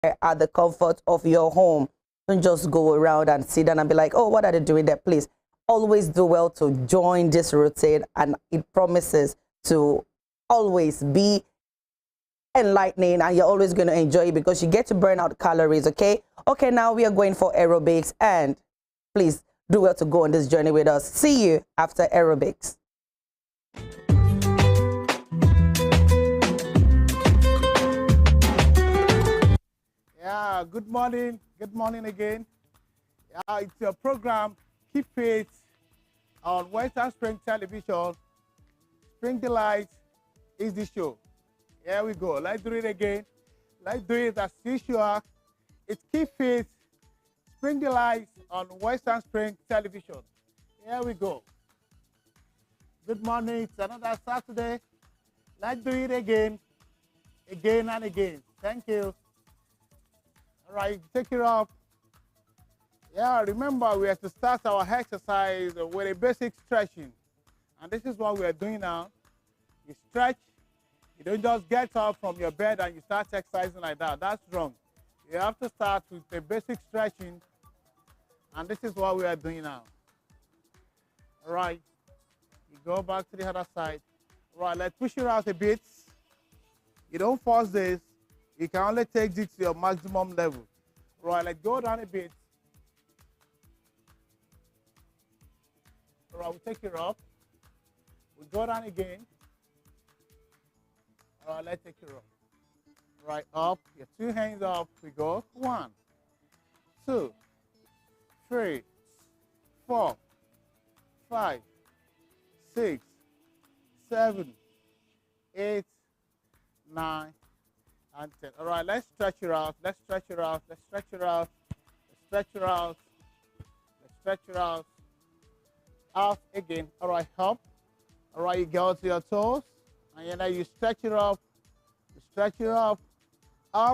at the comfort of your home. Don't just go around and sit down and be like, oh, what are they doing there? Please always do well to join this routine, and it promises to always be enlightening, and you're always going to enjoy it because you get to burn out calories. Okay, now we are going for aerobics, and please do well to go on this journey with us. See you after aerobics. Yeah, good morning again. Yeah, it's your program Keep Fit on Western Spring Television. Spring Delight is the show. Here we go. Let's do it again. Let's do it as usual. It's Keep Fit, Spring Delight on Western Spring Television. Here we go. Good morning. It's another Saturday. Let's do it again and again. Thank you. All right, take it up. Yeah, remember we have to start our exercise with a basic stretching. And this is what we are doing now. You stretch. You don't just get up from your bed and you start exercising like that. That's wrong. You have to start with a basic stretching. And this is what we are doing now. All right. You go back to the other side. All right, let's push it out a bit. You don't force this. You can only take this to your maximum level. Right, let's go down a bit. All right, we'll take it up. We'll go down again. All right, let's take it up. Right, up. Your two hands up. We go. 1, 2, 3, 4, 5, 6, 7, 8, 9, and 10. All right, let's stretch it out. Let's stretch it out. Let's stretch it out. Let's stretch it out. Let's stretch it out. Out again. All right, up. All right, you go to your toes, and then you stretch it up. You stretch it up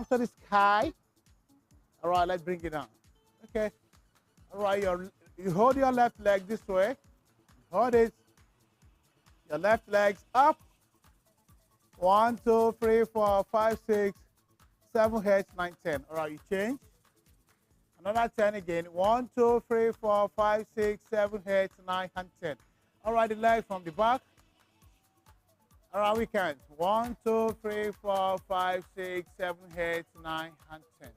to the sky. All right, let's bring it down. Okay. All right, you hold your left leg this way. Hold it. Your left leg's up. 1, 2, 3, 4, 5, 6, 7, 8, 9, 10. All right, you change. Another 10 again. 1, 2, 3, 4, 5, 6, 7, 8, 9, and 10. All right, the leg from the back. All right, we can. 1, 2, 3, 4, 5, 6, 7, 8, 9, and 10.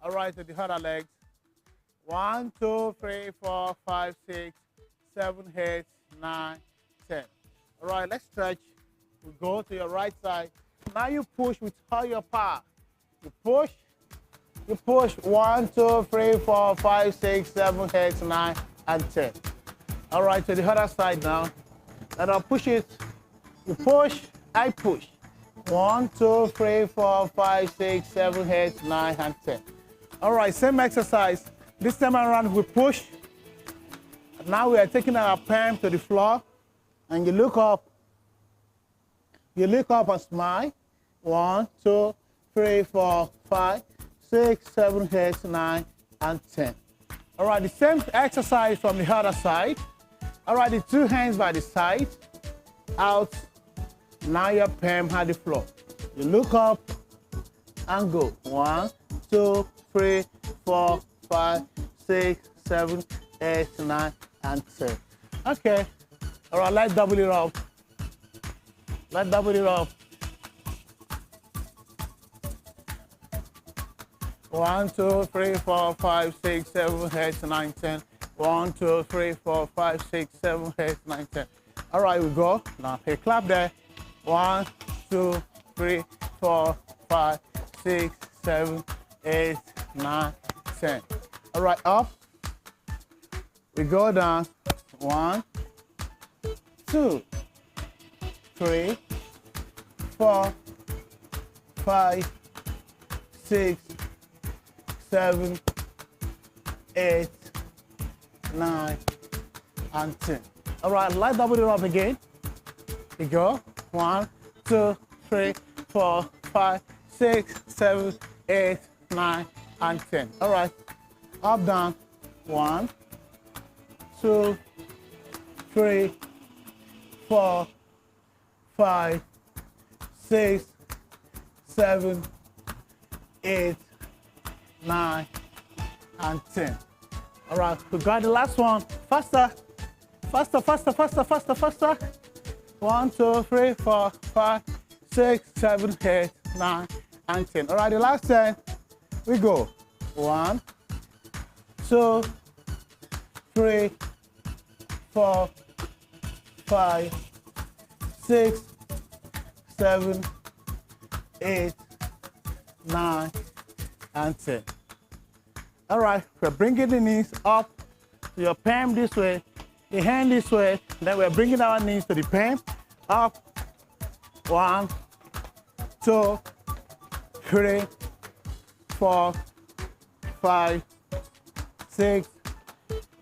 All right, to the other legs. 1, 2, 3, 4, 5, 6, 7, 8, 9, 10. All right, let's stretch. We go to your right side. Now you push with all your power. You push. 1, 2, 3, 4, 5, 6, 7, 8, 9, and 10. All right, to the other side now. And I'll push it. You push, I push. 1, 2, 3, 4, 5, 6, 7, 8, 9, and 10. All right, same exercise. This time around we push. Now we are taking our palm to the floor. And you look up. You look up and smile. 1, 2, 3, 4, 5, 6, 7, 8, 9, and 10. All right, the same exercise from the other side. All right, the two hands by the side. Out. Now your palm at the floor. You look up and go. 1, 2, 3, 4, 5, 6, 7, 8, 9, and 10. Okay. All right, let's double it up. Let's double it up. 1, 2, 3, 4, 5, 6, 7, 8, 9, 10. 1, 2, 3, 4, 5, 6, 7, 8, 9, 10. All right, we go. Now, hey, clap there. 1, 2, 3, 4, 5, 6, 7, 8, 9, 10. All right, up. We go down. 1, 2, 3, 4, 5, 6, 7, 8, 9, and 10. All right, let's double it up again. You go. 1, 2, 3, 4, 5, 6, 7, 8, 9, and 10. All right. Up, down. 1, 2, 3, 4, 5, 6, 7, 8, 9, and 10. All right, we got the last one. Faster. Faster, faster, faster, faster, faster. 1, 2, 3, 4, 5, 6, 7, 8, 9, and 10. All right, the last 10. We go. 1, 2, 3, 4, 5, 6, 7, 8, 9, and 10. All right, we're bringing the knees up to your palm this way, the hand this way, then we're bringing our knees to the palm, up. 1, 2, 3, 4, 5, 6,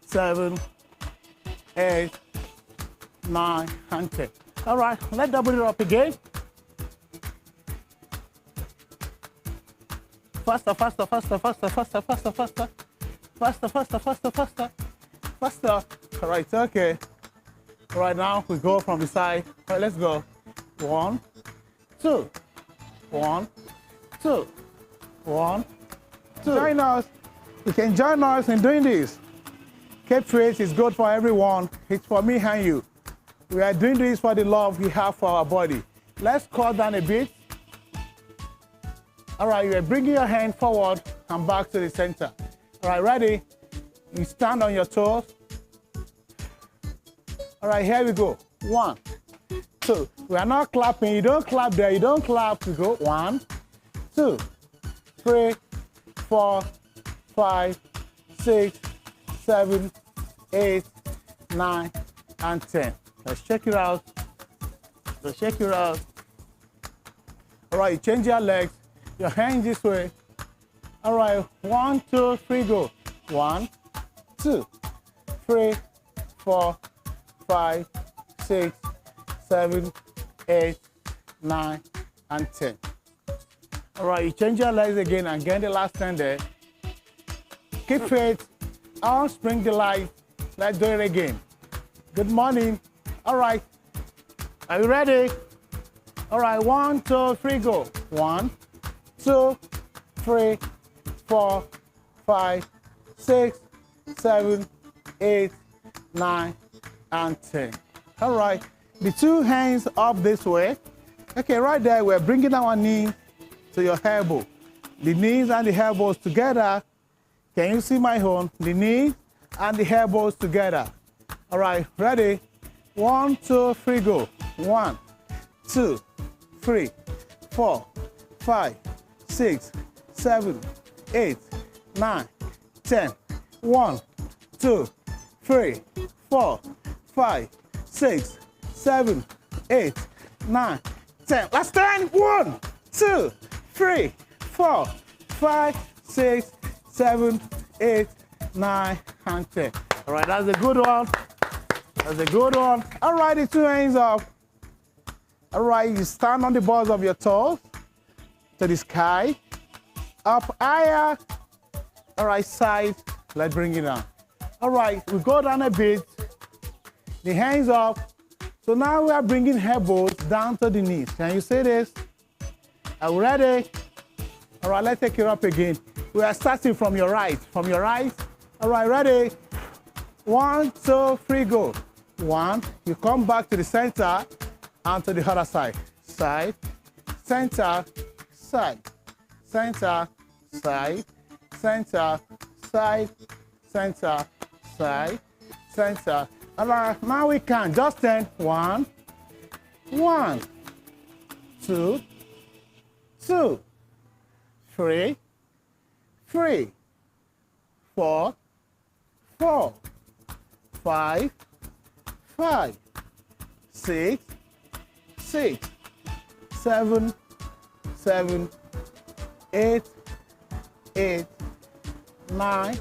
7, 8, 9, and 10. All right, let's double it up again. Faster, faster, faster, faster, faster, faster, faster. Faster, faster, faster, faster. Faster. All right, okay. All right, now we go from the side. All right, let's go. 1, 2. 1, 2. 1, 2. Join us. You can join us in doing this. Keep fit. It's good for everyone. It's for me and you. We are doing this for the love we have for our body. Let's cut down a bit. All right, you're bringing your hand forward and back to the center. All right, ready? You stand on your toes. All right, here we go. 1, 2. We are not clapping. You don't clap there. You don't clap. We go. 1, 2, 3, 4, 5, 6, 7, 8, 9, and 10. Let's check it out. Let's check it out. All right, you change your legs. Your hands this way. All right, 1, 2, 3, go. 1, 2, 3, 4, 5, 6, 7, 8, 9, and 10. All right, you change your legs again and get the last 10 there. Keep fit. Arms spring the light. Let's do it again. Good morning. All right. Are you ready? All right, 1, 2, 3, go. 1, 2, 3, 4, 5, 6, 7, 8, 9, and 10. All right, the two hands up this way. Okay, right there, we're bringing our knee to your elbow. The knees and the elbows together. Can you see my own? The knee and the elbows together. All right, ready? 1, 2, 3, go. 1, 2, 3, 4, 5, 6, 7, 8, 9, 10. 1, 2, 3, 4, 5, 6, 7, 8, 9, 10. Last 10. 1, 2, 3, 4, 5, 6, 7, 8, 9, and 10. All right, that's a good one. That's a good one. All right, the two hands up. All right, you stand on the balls of your toes to the sky. Up higher. All right, side. Let's bring it down. All right, we go down a bit. The hands up. So now we are bringing elbows down to the knees. Can you see this? Are we ready? All right, let's take it up again. We are starting from your right. From your right. All right, ready? 1, 2, 3, go. 1, you come back to the center and to the other side. Side, center, side, center, side, center, side, center, side, center. All right, now we can just turn 1, 1, 2, 2, 3, 3, 4, 4, 5, 5, 6, 6, 7, 7, 8, 8, 9,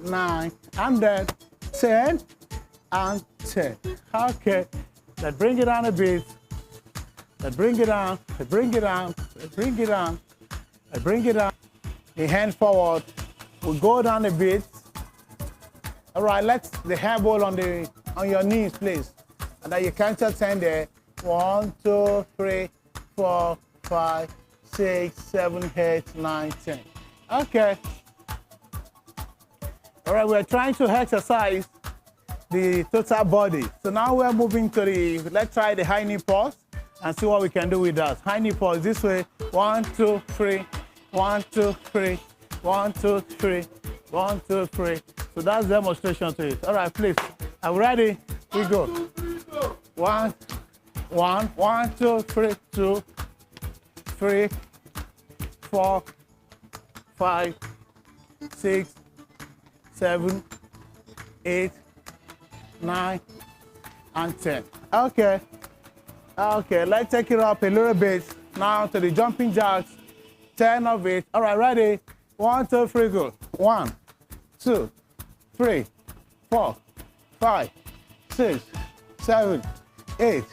9, and then 10 and 10. Okay, let's bring it down a bit. Let's bring it down, let's bring it down, let's bring it down, let's bring it down. The hand forward. We'll go down a bit. All right, let's the elbow on your knees, please. And then you count to 10 there. 1, 2, 3, 4, 5, 6, 7, 8, 9, 10. Okay. All right, we're trying to exercise the total body. So now we're moving to let's try the high knee pause and see what we can do with that. High knee pause this way. 1, 2, 3. 1, 2, 3. 1, 2, 3. 1, 2, 3. So that's demonstration to it. All right, please. Are we ready? We go. 1, 1, 1, 2, 3, 2, 3, 4, 5, 6, 7, 8, 9, and 10. Okay. Okay, let's take it up a little bit. Now to the jumping jacks. 10 of it. All right, ready? 1, 2, 3, go. 1, 2, 3, 4, 5, 6, 7, 8,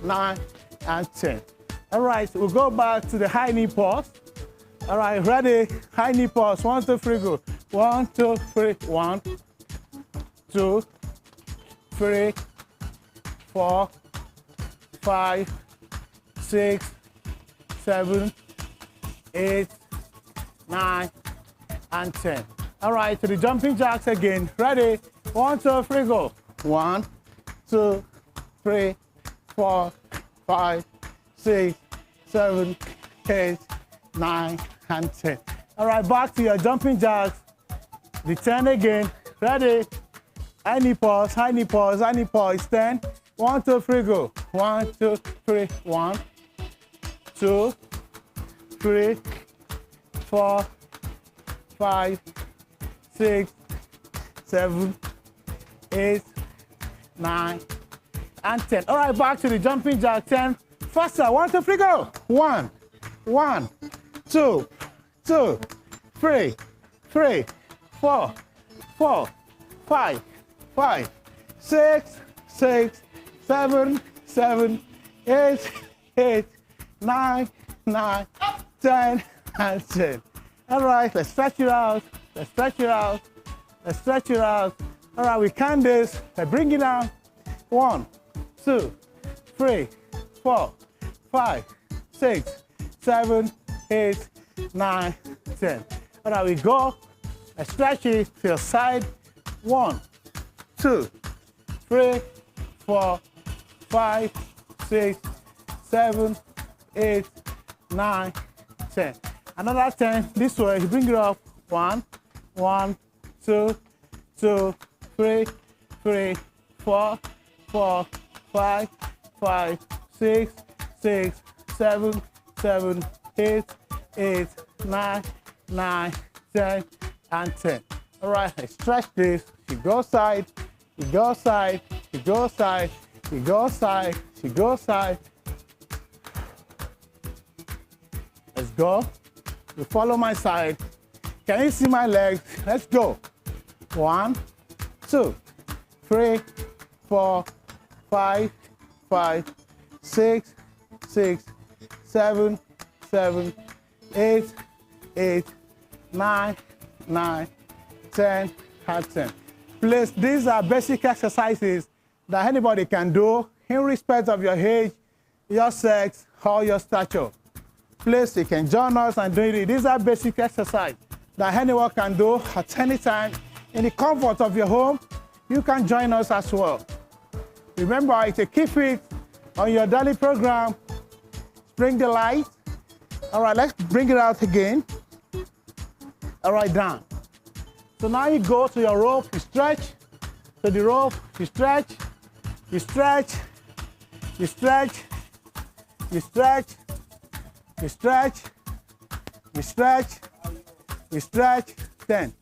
9, and 10. All right, we'll go back to the high knee pause. All right, ready? High knee pause. 1, 2, 3, go. 1, 2, 3. 1, 2, 3, 4, 5, 6, 7, 8, 9, and 10. All right, to the jumping jacks again. Ready? 1, 2, 3, go. 1, 2, 3, 4, 5, 6, 7, 8, 9, and 10. All right, back to your jumping jacks. The 10 again. Ready? High knee pause, high knee pause, high knee pause. 10. 1, 2, 3, go. 1, 2, 3. 1, 2, 3, 4, 5, 6, 7, 8, 9, and 10. All right, back to the jumping jack. 10. Faster. 1, 2, 3, go. 1, 1, 2, 2, 3, 3, 4, 4, 5, 5, 6, 6, 7, 7, 8, 8, 9, 9, 10, and 10. All right, let's stretch it out. Let's stretch it out. Let's stretch it out. All right, we can this. Let's bring it down. 1, 2, 3, 4, 5, 6, 7, 8, 9, 10. All right, we go. Let's stretch it to your side. 1, 2, 3, 4, 5, 6, 7, 8, 9, 10. Another 10 this way. You bring it up. 1, 1, 2, 2, 3, 3, 4, 4, 5, 5, 6, 6, 7, 7, 8, 8, 9, 9, 10, and 10. All right, let's stretch this. You go side, you go side, you go side, you go side, you go side. Let's go. You follow my side. Can you see my legs? Let's go. 1, 2, 3, 4, 5, 5, 6, 6, 7, 7, 8, 8, 9, 9, 10, and 10. Please, these are basic exercises that anybody can do in respect of your age, your sex, or your stature. Please, you can join us and do it. These are basic exercises that anyone can do at any time in the comfort of your home. You can join us as well. Remember to keep it on your daily program. Bring the light. All right, let's bring it out again. All right, down. So now you go to your rope, you stretch to the rope, you stretch, you stretch, you stretch, you stretch, you stretch, you stretch, you stretch, 10.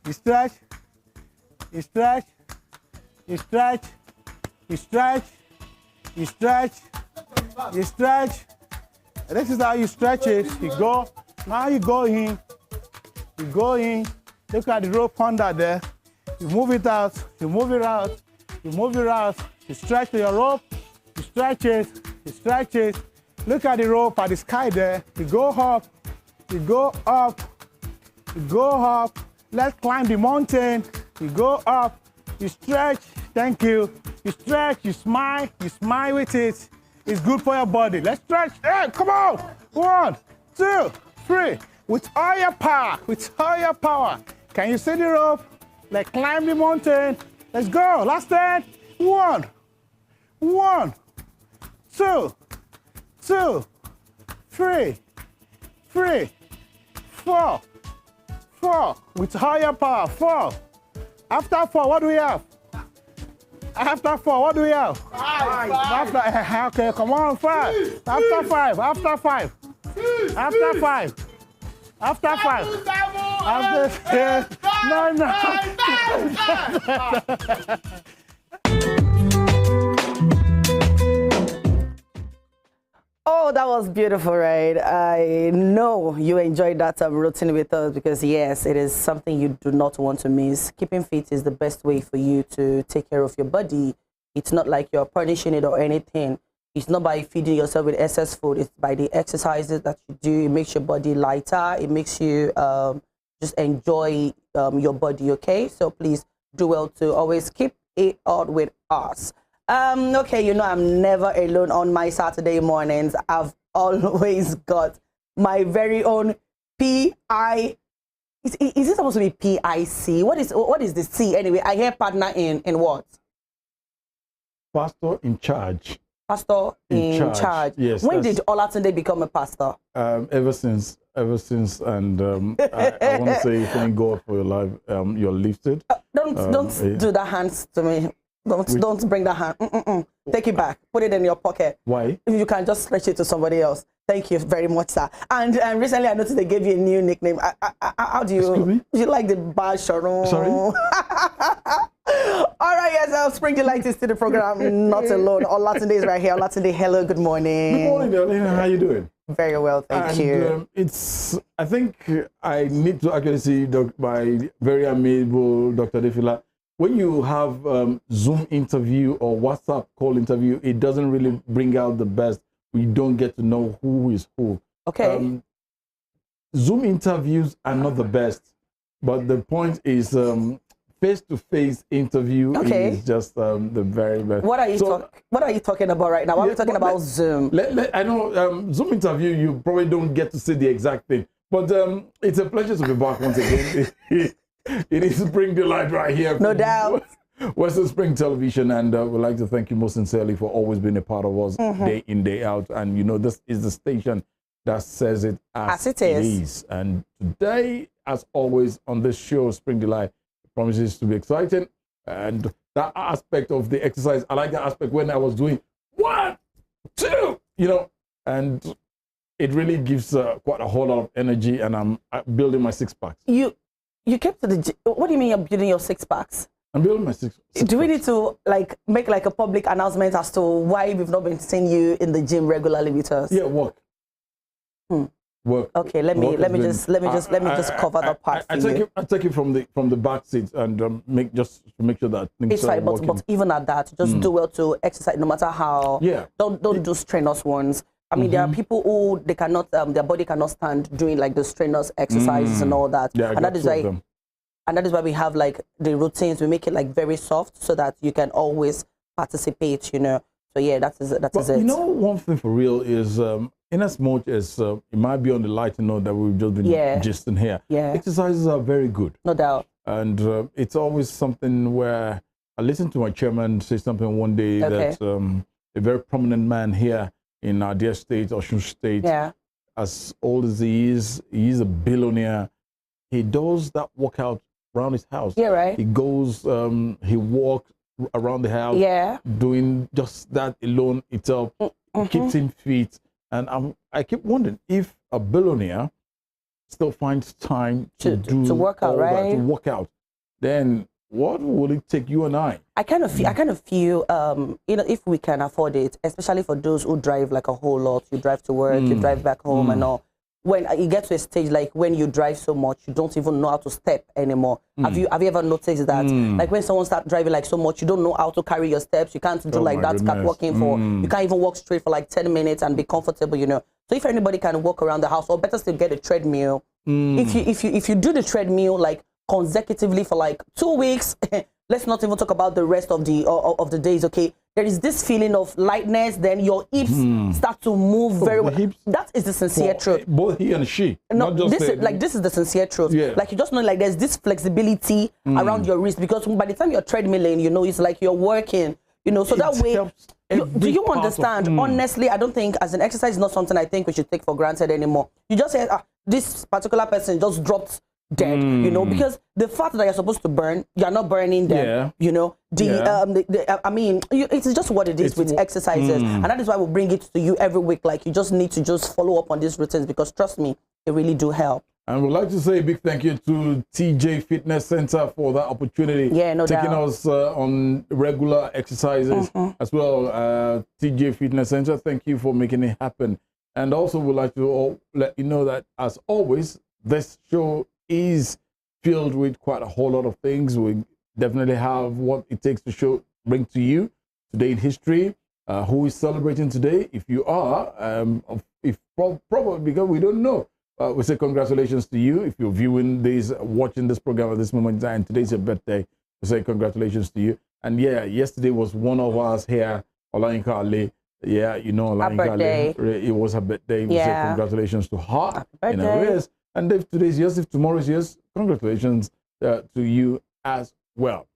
You stretch, you stretch, you stretch, you stretch, you stretch, you stretch. This is how you stretch it. You go, now you go in, you go in, look at the rope under there. You move it out, you move it out, you move it out, you stretch your rope, you stretch it, you stretch it. Look at the rope at the sky there. You go up, you go up, you go up. Let's climb the mountain. You go up, you stretch, thank you. You stretch, you smile with it. It's good for your body. Let's stretch. Hey, come on. 1, 2, 3, with all your power, with all your power. Can you see the rope? Like climb the mountain. Let's go. Last 10. 1, 1, 2, 2, 3, 3, 4, 4. With all your power. 4. After 4, what do we have? After 4, what do we have? 5. After, okay, come on, 5. After 5, after 5. After 5. After 5. After 6. No, no. Oh, that was beautiful, right? I know you enjoyed that routine with us because, yes, it is something you do not want to miss. Keeping fit is the best way for you to take care of your body. It's not like you're punishing it or anything. It's not by feeding yourself with excess food. It's by the exercises that you do. It makes your body lighter. It makes you just enjoy your body, okay? So please do well to always keep it out with us. Okay, you know I'm never alone on my Saturday mornings. I've always got my very own P.I. Is it supposed to be P.I.C.? What is the C anyway? I hear partner in what? Pastor in charge. Pastor in charge. Yes. When did Olatunde become a pastor? Ever since, and I want to say thank God for your life. You're lifted. Don't do that hands to me. Don't bring that hand. Take it back. Put it in your pocket. Why? You can just stretch it to somebody else. Thank you very much, sir. And recently I noticed they gave you a new nickname. How do you? Excuse me? You like the Bad Sharon? Sorry? All right, yes, I'll spring delight to the program. Not alone. Olatunde is right here. Olatunde, hello, good morning. Good morning, darling. How you doing? Very well, thank you. I think I need to actually see my very amiable Dr. Defila. When you have Zoom interview or WhatsApp call interview, it doesn't really bring out the best. We don't get to know who is who. Okay. Zoom interviews are not the best, but the point is face-to-face interview is just the very best. What are you talking about right now? What are we talking about Zoom? I know Zoom interview, you probably don't get to see the exact thing, but it's a pleasure to be back once again. It is Spring Delight right here. No doubt. Western Spring Television, and we'd like to thank you most sincerely for always being a part of us day in, day out. And you know, this is the station that says it as it is. And today, as always, on this show, Spring Delight promises to be exciting. And that aspect of the exercise, I like that aspect when I was doing 1, 2, you know, and it really gives quite a whole lot of energy, and I'm building my 6-packs. You kept to the gym. What do you mean you're building your 6-packs? I'm building my 6 Do we need to make a public announcement as to why we've not been seeing you in the gym regularly with us? Yeah, work. Work. Okay, let me just cover that part for you. I take it from the back seat and make sure that things it's fine, but even at that, just do well to exercise no matter how. Yeah. Don't do strenuous ones. I mean, there are people who they cannot, their body cannot stand doing like the strenuous exercises and all that. Yeah, and that is why we have like the routines. We make it like very soft so that you can always participate. You know. So yeah, that is it. You know, one thing for real is, in as much as it might be on the lighter note that we've just been gisting here, exercises are very good. No doubt. And it's always something where I listened to my chairman say something one day that a very prominent man here in our dear state, Osun State, as old as he is a billionaire. He does that workout around his house. Yeah, right. He goes, he walks around the house, doing just that alone itself, keeps him fit. And I keep wondering if a billionaire still finds time to work out, right? To work out, then what will it take you and I? I kind of feel, you know, if we can afford it, especially for those who drive like a whole lot, you drive to work, you drive back home and all. When you get to a stage like when you drive so much, you don't even know how to step anymore. Have you ever noticed that? Like when someone starts driving like so much, you don't know how to carry your steps. You can't do like that. Start walking for. You can't even walk straight for like 10 minutes and be comfortable. You know. So if anybody can walk around the house, or better still get a treadmill. If you do the treadmill like consecutively for like 2 weeks, let's not even talk about the rest of the days, okay? There is this feeling of lightness, then your hips start to move very well. That is the sincere truth. Both he and she. No, not just this is the sincere truth. Yeah. Like, you just know, like, there's this flexibility around your wrist, because by the time you're treadmilling, you know, it's like you're working, you know, so that way, do you understand? Honestly, I don't think as an exercise is not something I think we should take for granted anymore. You just say, this particular person just dropped dead, you know, because the fat that you're supposed to burn, you're not burning them, you know. I mean, it's just what it is with exercises, and that is why we bring it to you every week. Like, you just need to just follow up on these routines, because trust me, they really do help. And we'd like to say a big thank you to TJ Fitness Center for that opportunity. No taking doubt. us on regular exercises as well. TJ Fitness Center, thank you for making it happen. And also, we'd like to let you know that, as always, this show is filled with quite a whole lot of things. We definitely have what it takes to bring to you today in history. Who is celebrating today? If you are, probably because we don't know. We say congratulations to you. If you're watching this program at this moment in time, and today's your birthday, we say congratulations to you. And yeah, yesterday was one of us here, Olayinka Ali. Yeah, you know, Olayinka Ali. It was her birthday. We say congratulations to her. Happy birthday. And if today's yes, if tomorrow's yes, congratulations to you as well.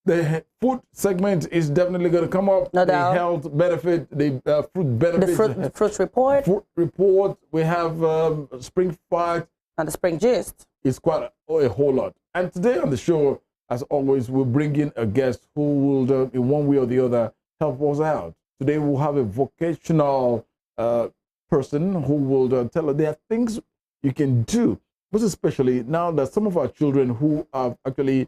The food segment is definitely going to come up. No doubt. The health benefit, the fruit benefits. The fruit report. Fruit report. We have spring fact. And the spring gist. It's quite a whole lot. And today on the show, as always, we'll bring in a guest who will, in one way or the other, help us out. Today we'll have a vocational person who will tell us there are things you can do, most especially now that some of our children who have actually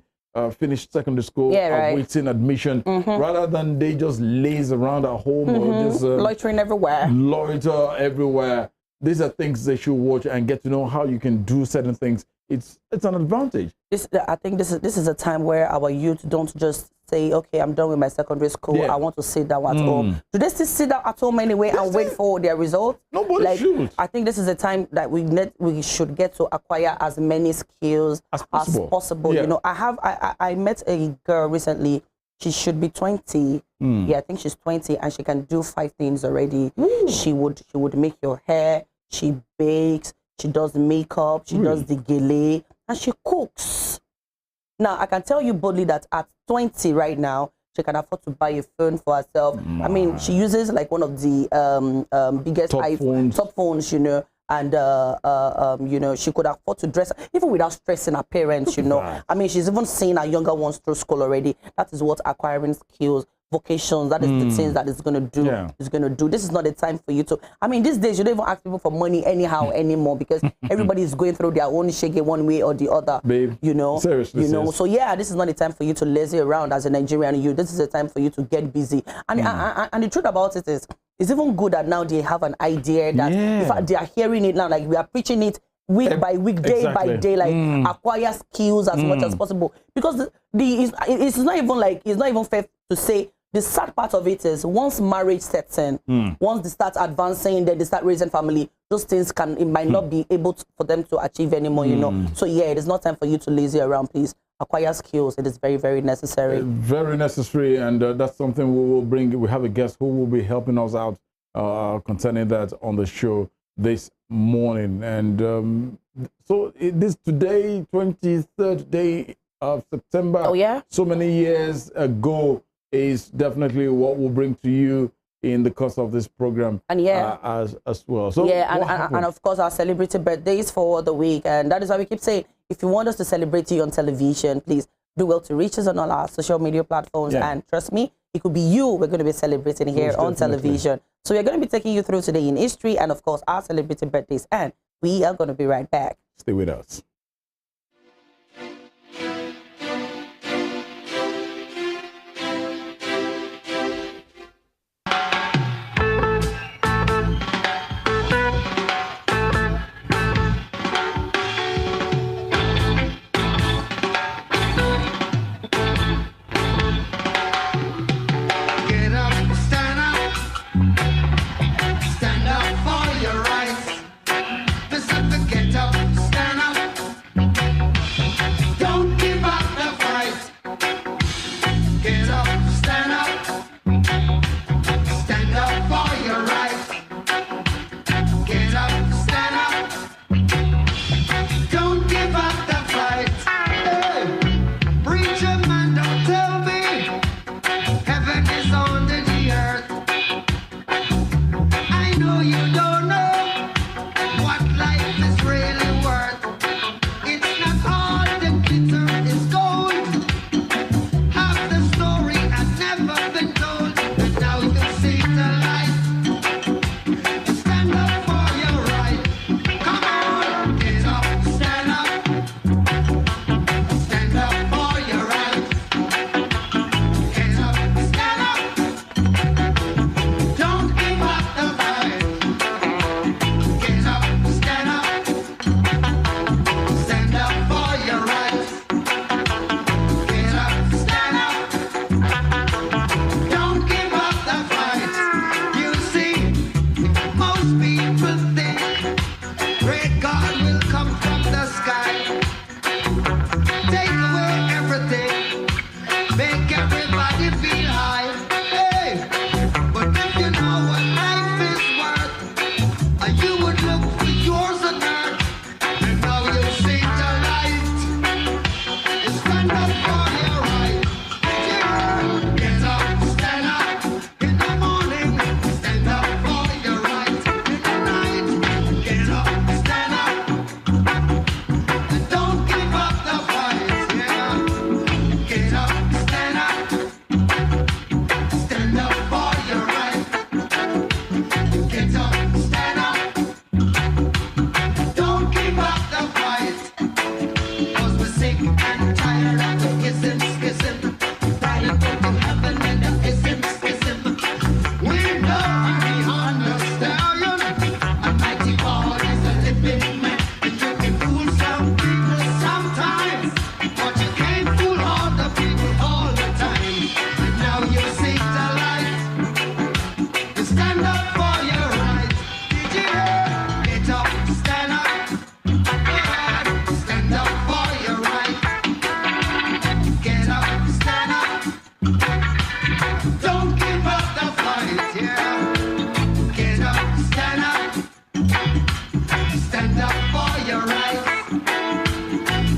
finished secondary school are waiting admission, rather than they just laze around at home or just loitering everywhere. Loiter everywhere. These are things they should watch and get to know how you can do certain things. It's an advantage. I think this is a time where our youth don't just say, okay, I'm done with my secondary school. I want to sit down at home. Do they still sit down at home anyway and wait for their results? Nobody should. I think this is a time that we should get to acquire as many skills as possible. Yeah. You know, I met a girl recently. She should be 20. Yeah, I think she's 20, and she can do 5 things already. She would make your hair. She bakes. She does makeup. She does the gele, and she cooks. Now, I can tell you boldly that at 20 right now, she can afford to buy a phone for herself. I mean, she uses like one of the biggest top phones, you know, and you know, she could afford to dress even without stressing her parents, you know. I mean, she's even seeing her younger ones through school already. That is what acquiring skills, vocations, that is the things that it's going to do. It's going to do. This is not the time for you to, I mean, these days you don't even ask people for money anyhow anymore, because everybody is going through their own shaggy one way or the other. Babe, you know, seriously, you know. So yeah, this is not the time for you to lazy around as a Nigerian youth. This is the time for you to get busy. And and the truth about it is, it's even good that now they have an idea that in fact they are hearing it now, like we are preaching it week by week, day by day, like acquire skills as much as possible. Because it's not even fair to say. The sad part of it is, once marriage sets in, once they start advancing, then they start raising family, those things might not be able for them to achieve anymore, you know. So yeah, it is not time for you to lazy around, please. Acquire skills. It is very, very necessary. Very necessary, and that's something we will bring. We have a guest who will be helping us out concerning that on the show this morning. And so this today, 23rd day of September. Oh yeah. So many years ago is definitely what we'll bring to you in the course of this program, and as well. So and of course our celebrity birthdays for the week, and that is why we keep saying, if you want us to celebrate you on television, please do well to reach us on all our social media platforms. And trust me, it could be you we're going to be celebrating here on television. So we're going to be taking you through today in history, and of course our celebrity birthdays, and we are going to be right back. Stay with us. Stand up for your rights. This is the get up, stand up.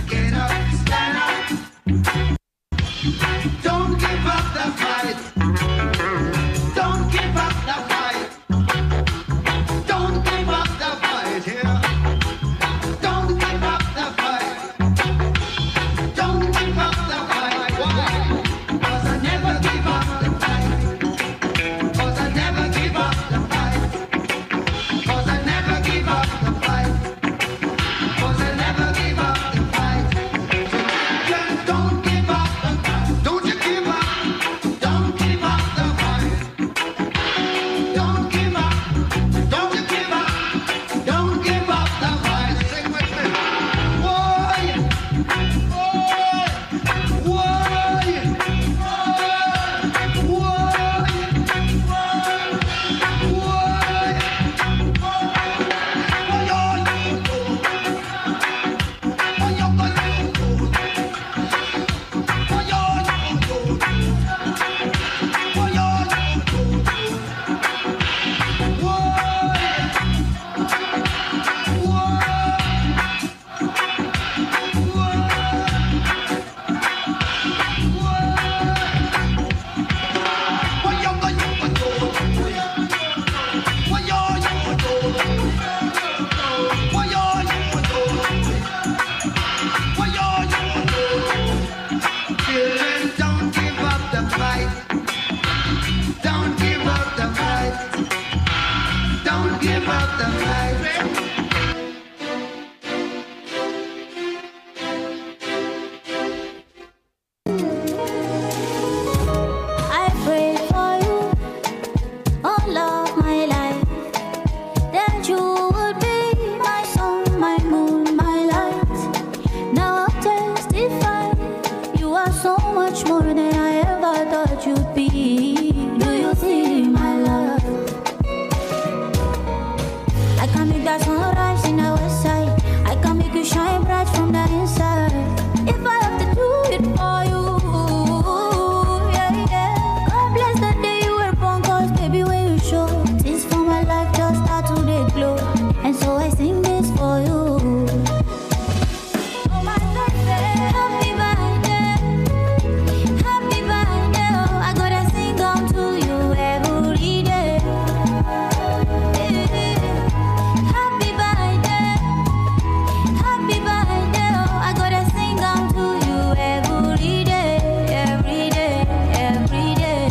Get up, stand up. Don't give up the fight. Don't give up the fight. Don't give up the fight here. Don't give up the fight. Don't give up the fight. Why? 'Cause I never give up the fight. 'Cause I never give up the fight. 'Cause I never give up the fight. 'Cause I never give up the fight. Just don't give up the fight. Don't you give up. Don't give up the fight. Don't give up. Don't you give up. Don't give up the fight. Sing with me. Why? Children, don't give up the fight. Don't give up the fight. Don't give up the fight. I prayed for you all of my life, that you would be my sun, my moon, my light. Now I'll testify, you are so much more than I ever thought you'd be. Do you see my love? I can make that sunrise in the west side. I can make you shine bright from the inside. If I have to do it for you, yeah, yeah. God bless the day you were born, 'cause baby when you show, things for my life just start to they glow. And so I sing this for you. Oh my birthday, happy birthday, happy birthday. Oh, I gotta sing on to you every day. Happy birthday, happy birthday. Oh, I gotta sing on to you every day, every day, every day.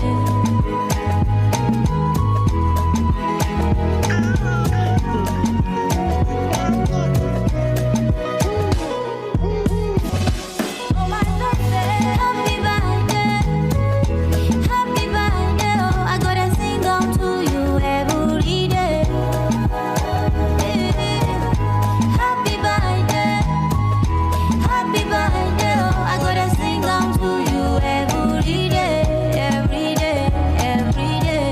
Oh my birthday, happy birthday, happy birthday. Oh, I gotta sing on to you every day. Happy birthday, happy birthday. Oh, I gotta sing on to you every day, every day, every day.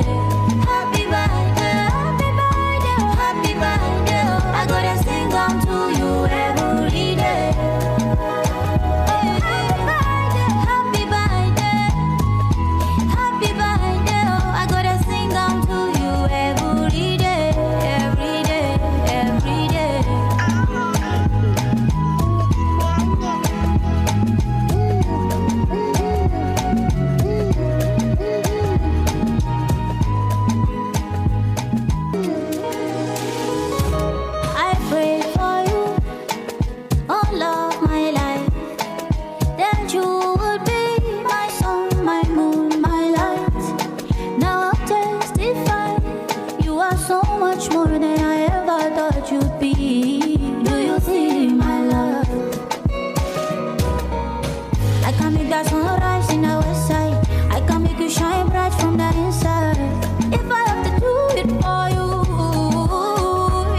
Happy birthday, happy birthday, happy birthday. Oh, I gotta sing on to you every day. Happy birthday, happy birthday. Oh, I gotta sing on to you every day, every day, every day. I prayed for you all of my life, that you would be my sun, my moon, my light. Now I'll testify, you are so much more than I ever thought you'd be. Do you see my love? I can make that sunrise in the west side. I can make you shine bright from the inside. If I have to do it for you,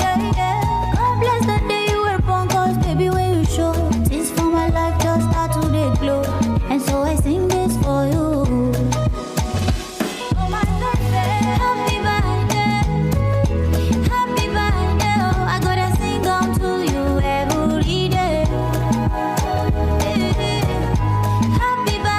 yeah, yeah. God bless the day you were born, 'cause baby when you show, things for my life just start to they glow. And so I sing this for you. Oh my birthday, happy birthday, happy birthday. Oh, I gotta sing on to you every day. Happy birthday.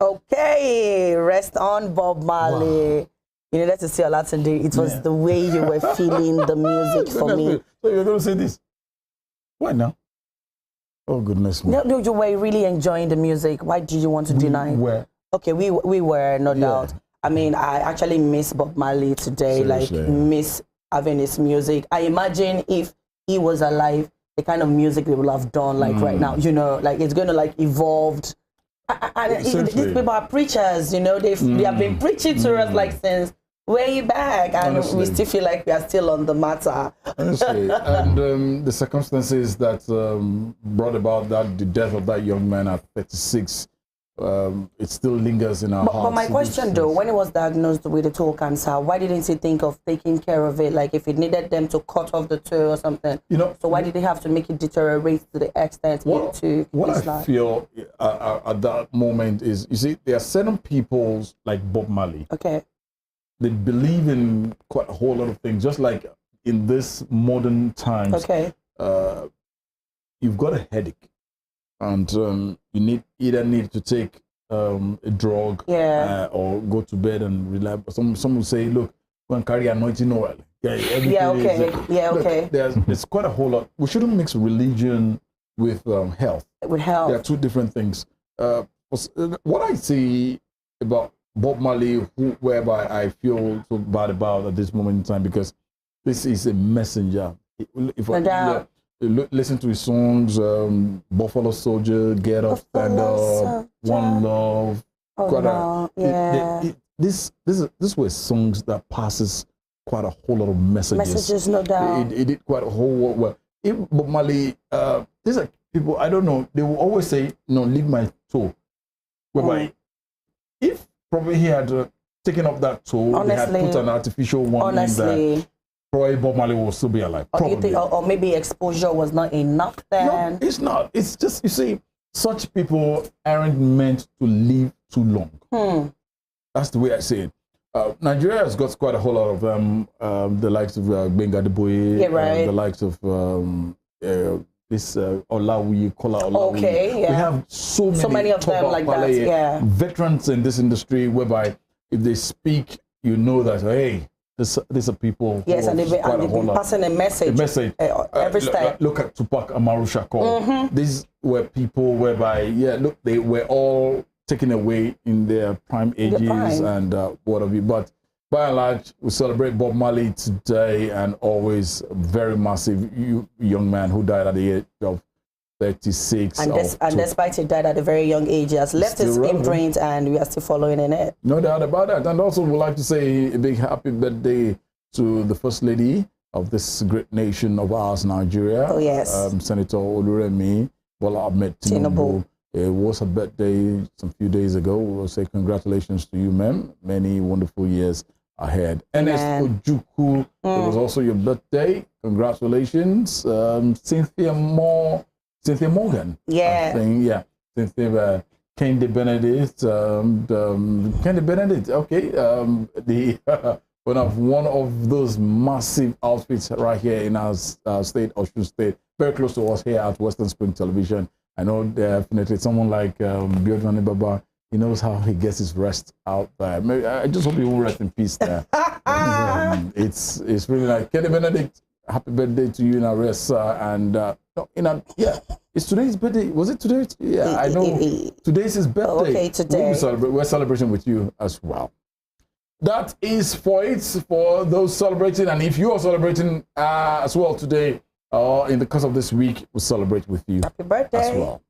Okay, rest on Bob Marley. Wow. You needed to see Olatunde. It was the way you were feeling the music for me. So you're going to say this? Why now? Oh, goodness me. No, you were really enjoying the music. Why did you want to deny? Where? Okay, we were, no Yeah. doubt. I mean, I actually miss Bob Marley today. Seriously. Like, miss having his music. I imagine if he was alive, the kind of music we would have done, like right now, you know, like it's going to like evolved. And Seriously. these people are preachers, you know, they have been preaching to us like since way back, and Honestly. we still feel like we are still on the matter. Honestly, and the circumstances that brought about the death of that young man at 36, it still lingers in our hearts. But my question though, when he was diagnosed with the toe cancer, why didn't he think of taking care of it? Like if it needed them to cut off the toe or something, You know, so why did they have to make it deteriorate to the extent it took what his I life? feel at that moment is, you see, there are certain people like Bob Marley. Okay. They believe in quite a whole lot of things, just like in this modern times. Okay. You've got a headache, and you need to take a drug, Yeah. or go to bed and relax. Some will say, look, go and carry anointing oil. Everything Yeah, okay. look, Okay. There's quite a whole lot. We shouldn't mix religion with health. It would They help. are two different things. What I see about Bob Marley, whereby I feel so bad about at this moment in time, because this is a messenger. If No doubt. listen to his songs, Buffalo Soldier, Get Up, Stand Buffalo Up, One Love. Oh, quite no. Yeah. These were songs that passes quite a whole lot of messages. Messages, no doubt. It did quite a whole well. If Bob Marley, these are people, I don't know, they will always say, no, leave my toe. Whereby, if probably he had taken up that toe, they had Honestly. put an artificial one in there, Honestly. probably Bob Marley will still be alive. Or, you Probably. think, or maybe exposure was not enough No, then. it's not. It's just, you see, such people aren't meant to live too long. That's the way I say it. Nigeria has got quite a whole lot of them, the likes of Benga Deboye, Yeah, right. the likes of this Olawi, Kola Olawi. Okay, yeah. We have so many of them top like that, ballet yeah. veterans in this industry, whereby if they speak, you know that, hey, these are people Yes, who and have they've quite a whole been lot. passing a message. The message. Every step. Look at Tupac Amaru Shakur. These were people whereby, look, they were all taken away in their prime ages and what have you. But by and large, we celebrate Bob Marley today, and always a very massive young man who died at the age of 36. And despite he died at a very young age, he has left his Still relevant. imprint, and we are still following in it. No doubt about that. And also, we'd like to say a big happy birthday to the First Lady of this great nation of ours, Nigeria. Oh, yes. Senator Oluremi Bola Ahmed Tinubu. It was her birthday some few days ago. We'll say congratulations to you, ma'am. Many wonderful years ahead. Ernest Ojukwu, it was also your birthday. Congratulations. Cynthia Morgan. Yeah. I think, yeah. Cynthia Kendi Benedict. Kendi Benedict, okay. One of those massive outfits right here in our state, Osun State, very close to us here at Western Spring Television. I know definitely someone like Biodwani Baba, he knows how he gets his rest out there. Maybe, I just hope he will rest in peace there. It's really like, Kendi Benedict, happy birthday to you in arrears, and it's today's birthday. Was it today? Yeah, I know. Today's his birthday. Okay, today. We're celebrating with you as well. That is for it for those celebrating, and if you are celebrating as well today, in the course of this week, we'll celebrate with you. Happy birthday. As well.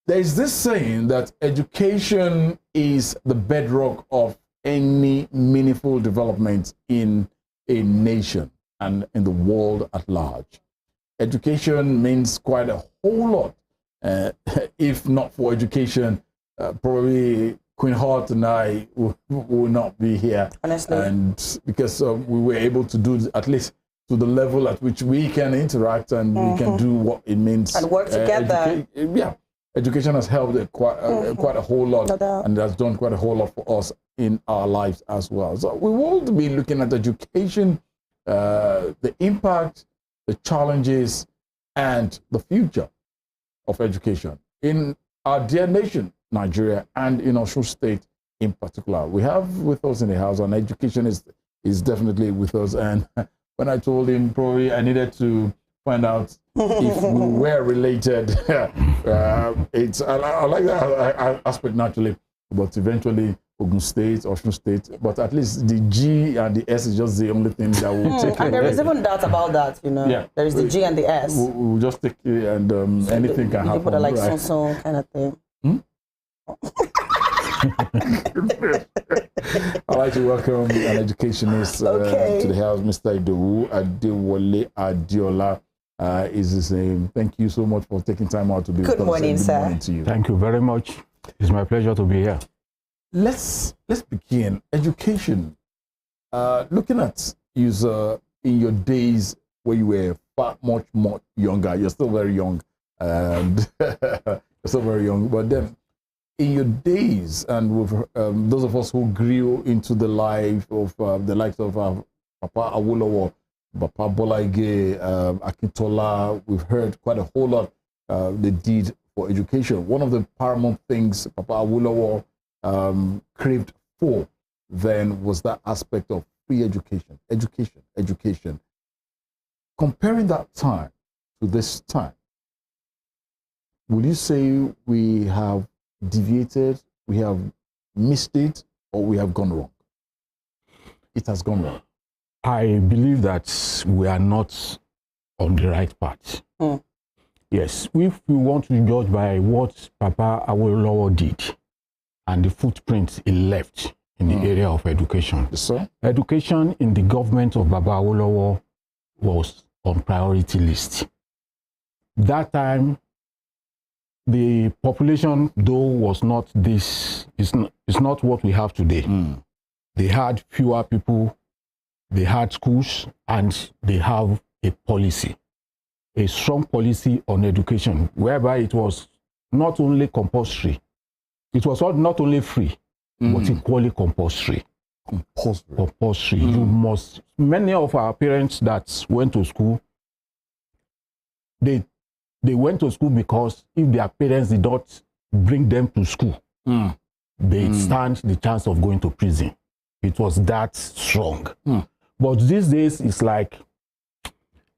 There is this saying that education is the bedrock of any meaningful development in a nation and in the world at large. Education means quite a whole lot. If not for education, probably Queen Hart and I will not be here. Honestly. And because we were able to do at least to the level at which we can interact and we can do what it means. And work together. Education has helped quite a whole lot, No doubt. and has done quite a whole lot for us in our lives as well. So we will be looking at education, the impact, the challenges, and the future of education in our dear nation, Nigeria and in Osun State in particular. We have with us in the house, and education is definitely with us. And when I told him probably I needed to find out if we were related, I like that aspect naturally, but eventually Ogun State, Osun State, but at least the G and the S is just the only thing that will take and there is even doubt about that, you know. Yeah. There is the G and the S. We'll just take it, and anything can happen. People are like right? so kind of thing. I'd like to welcome an educationist to the house, Mr. Idowu Adewale Adiola. Is his name. Thank you so much for taking time out to be with us. Good morning, sir. Good morning to you. Thank you very much. It's my pleasure to be here. Let's begin. Education. Looking at you in your days where you were much more younger. You're still very young, and you're still very young. But then, in your days, and with those of us who grew into the life of the likes of Papa Awolowo, Papa Bola Ige, Akintola, we've heard quite a whole lot they did for education. One of the paramount things Papa Awolowo craved for then was that aspect of free education, education. Comparing that time to this time, would you say we have deviated, we have missed it, or we have gone wrong? It has gone wrong. I believe that we are not on the right path. Yes, if we want to judge by what Papa Awolowo did and the footprint he left in the area of education. Yes, sir. Education in the government of Baba Awolowo was on priority list. That time, the population, though, was not this, it's not what we have today. They had fewer people, they had schools, and they have a policy, a strong policy on education, whereby it was not only compulsory, it was not only free, but equally compulsory. Compulsory. You must, many of our parents that went to school, they went to school because if their parents did not bring them to school, they stand the chance of going to prison. It was that strong. But these days, it's like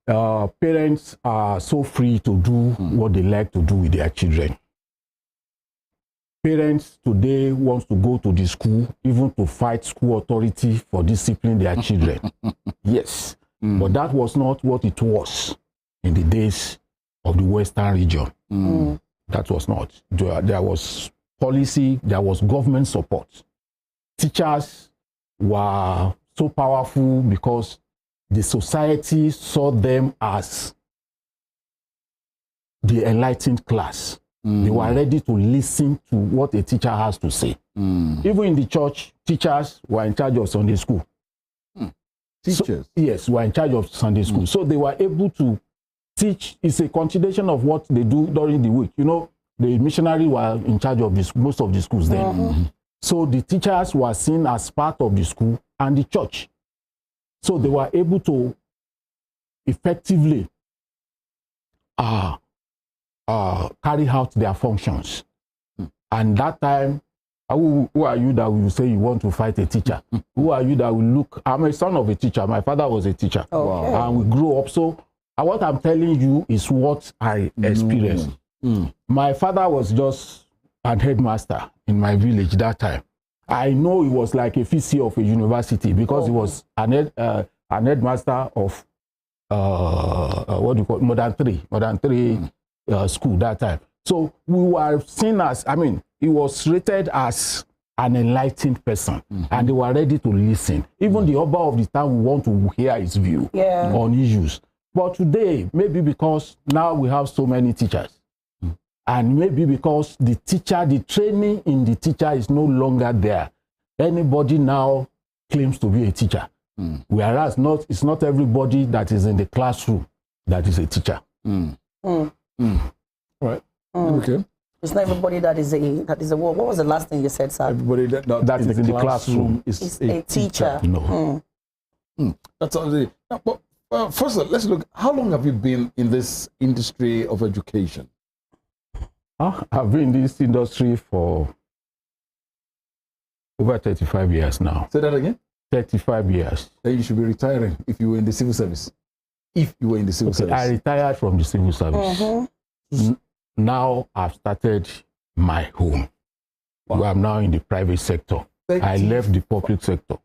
parents are so free to do what they like to do with their children. Parents today want to go to the school, even to fight school authority for discipline their children. Yes, but that was not what it was in the days of the Western region. That was not. There was policy, there was government support. Teachers were so powerful because the society saw them as the enlightened class. They were ready to listen to what a teacher has to say. Even in the church, teachers were in charge of Sunday school. Teachers? So, yes, were in charge of Sunday school. So they were able to teach. It's a continuation of what they do during the week. You know, the missionary were in charge of most of the schools then. So the teachers were seen as part of the school and the church. So they were able to effectively carry out their functions. And that time, who are you that will say you want to fight a teacher? Who are you that will look? I'm a son of a teacher. My father was a teacher. Okay. And we grew up. So what I'm telling you is what I experienced. My father was just an headmaster in my village that time. I know it was like a VC of a university because he was an headmaster of what do you call it? Modern 3 school that time. So we were seen as, I mean, he was rated as an enlightened person, and they were ready to listen. Even the Oba of the town would want to hear his view on issues. But today, maybe because now we have so many teachers, and maybe because the training in the teacher is no longer there. Anybody now claims to be a teacher, whereas it's not everybody that is in the classroom that is a teacher. Right. Okay. It's not everybody that is a what was the last thing you said, sir? Everybody that is in the classroom is a teacher. No. That's all. But first, let's look. How long have you been in this industry of education? I've been in this industry for over 35 years now. Say that again. 35 years. Then you should be retiring if you were in the civil service. If you were in the civil service. I retired from the civil service. Now I've started my home. Wow. I'm now in the private sector. I left the public sector.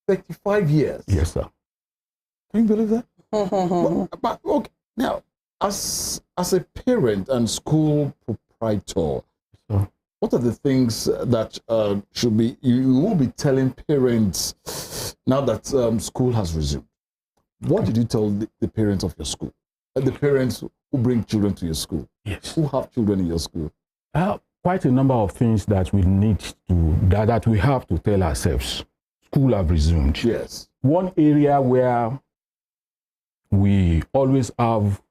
35 years. Yes, sir. Can you believe that? But okay, now, as a parent and school proprietor, what are the things that should be, you will be telling parents now that school has resumed? What did you tell the parents of your school? The parents who bring children to your school? Yes. Who have children in your school? Quite a number of things that we need to, that we have to tell ourselves. School have resumed. Yes. One area where we always have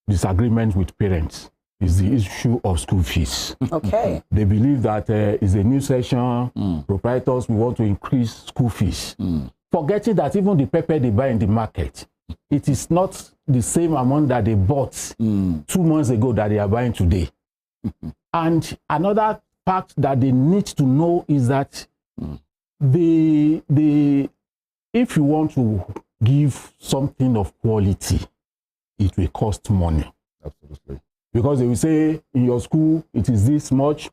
disagreement with parents is the issue of school fees. Okay. They believe that it's a new session, proprietors, we want to increase school fees. Forgetting that even the pepper they buy in the market, it is not the same amount that they bought 2 months ago that they are buying today. And another fact that they need to know is that if you want to give something of quality, it will cost money. Absolutely. Because they will say, in your school, it is this much.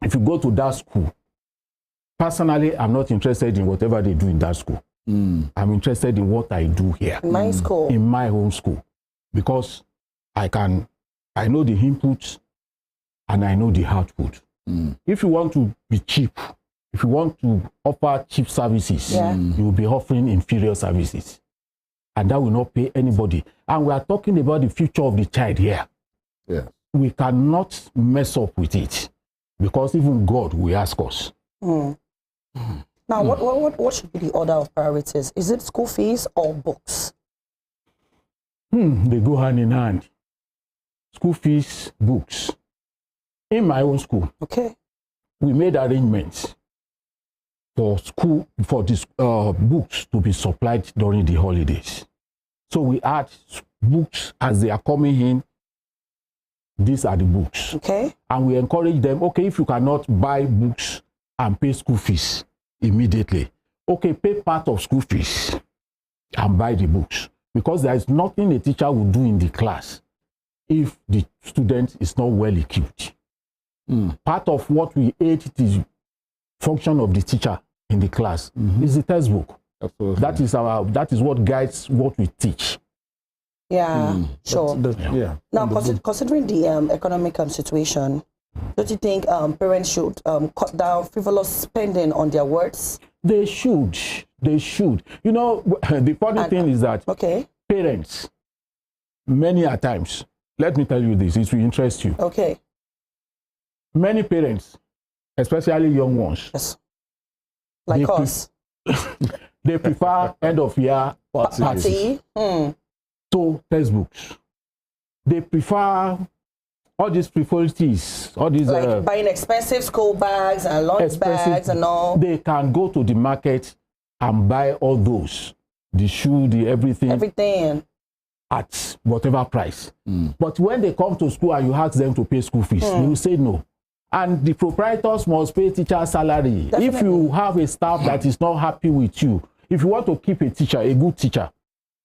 If you go to that school, personally, I'm not interested in whatever they do in that school. I'm interested in what I do here. In my school. In my home school. Because I know the inputs and I know the output. If you want to be cheap, if you want to offer cheap services, you will be offering inferior services. And that will not pay anybody. And we are talking about the future of the child here. Yeah. We cannot mess up with it because even God will ask us. Now, what should be the order of priorities? Is it school fees or books? They go hand in hand. School fees, books. In my own school, we made arrangements for school, for these books to be supplied during the holidays. So we had books as they are coming in. These are the books. And we encourage them, if you cannot buy books and pay school fees immediately, pay part of school fees and buy the books. Because there is nothing a teacher will do in the class if the student is not well equipped. Part of what we aid the function of the teacher in the class is the textbook. Absolutely. That is what guides what we teach. Yeah, sure. Now, considering the economic situation, don't you think parents should cut down frivolous spending on their words? They should. They should. You know, the funny thing is that parents, many a times, let me tell you this, it will interest you. Many parents, especially young ones, like us, they prefer end of year party to textbooks. They prefer all these frivolities, all these like buying expensive school bags and lunch bags and all. They can go to the market and buy all those, the shoe, the everything at whatever price. But when they come to school and you ask them to pay school fees, they will say no. And the proprietors must pay teacher salary. Definitely. If you have a staff that is not happy with you, if you want to keep a teacher, a good teacher,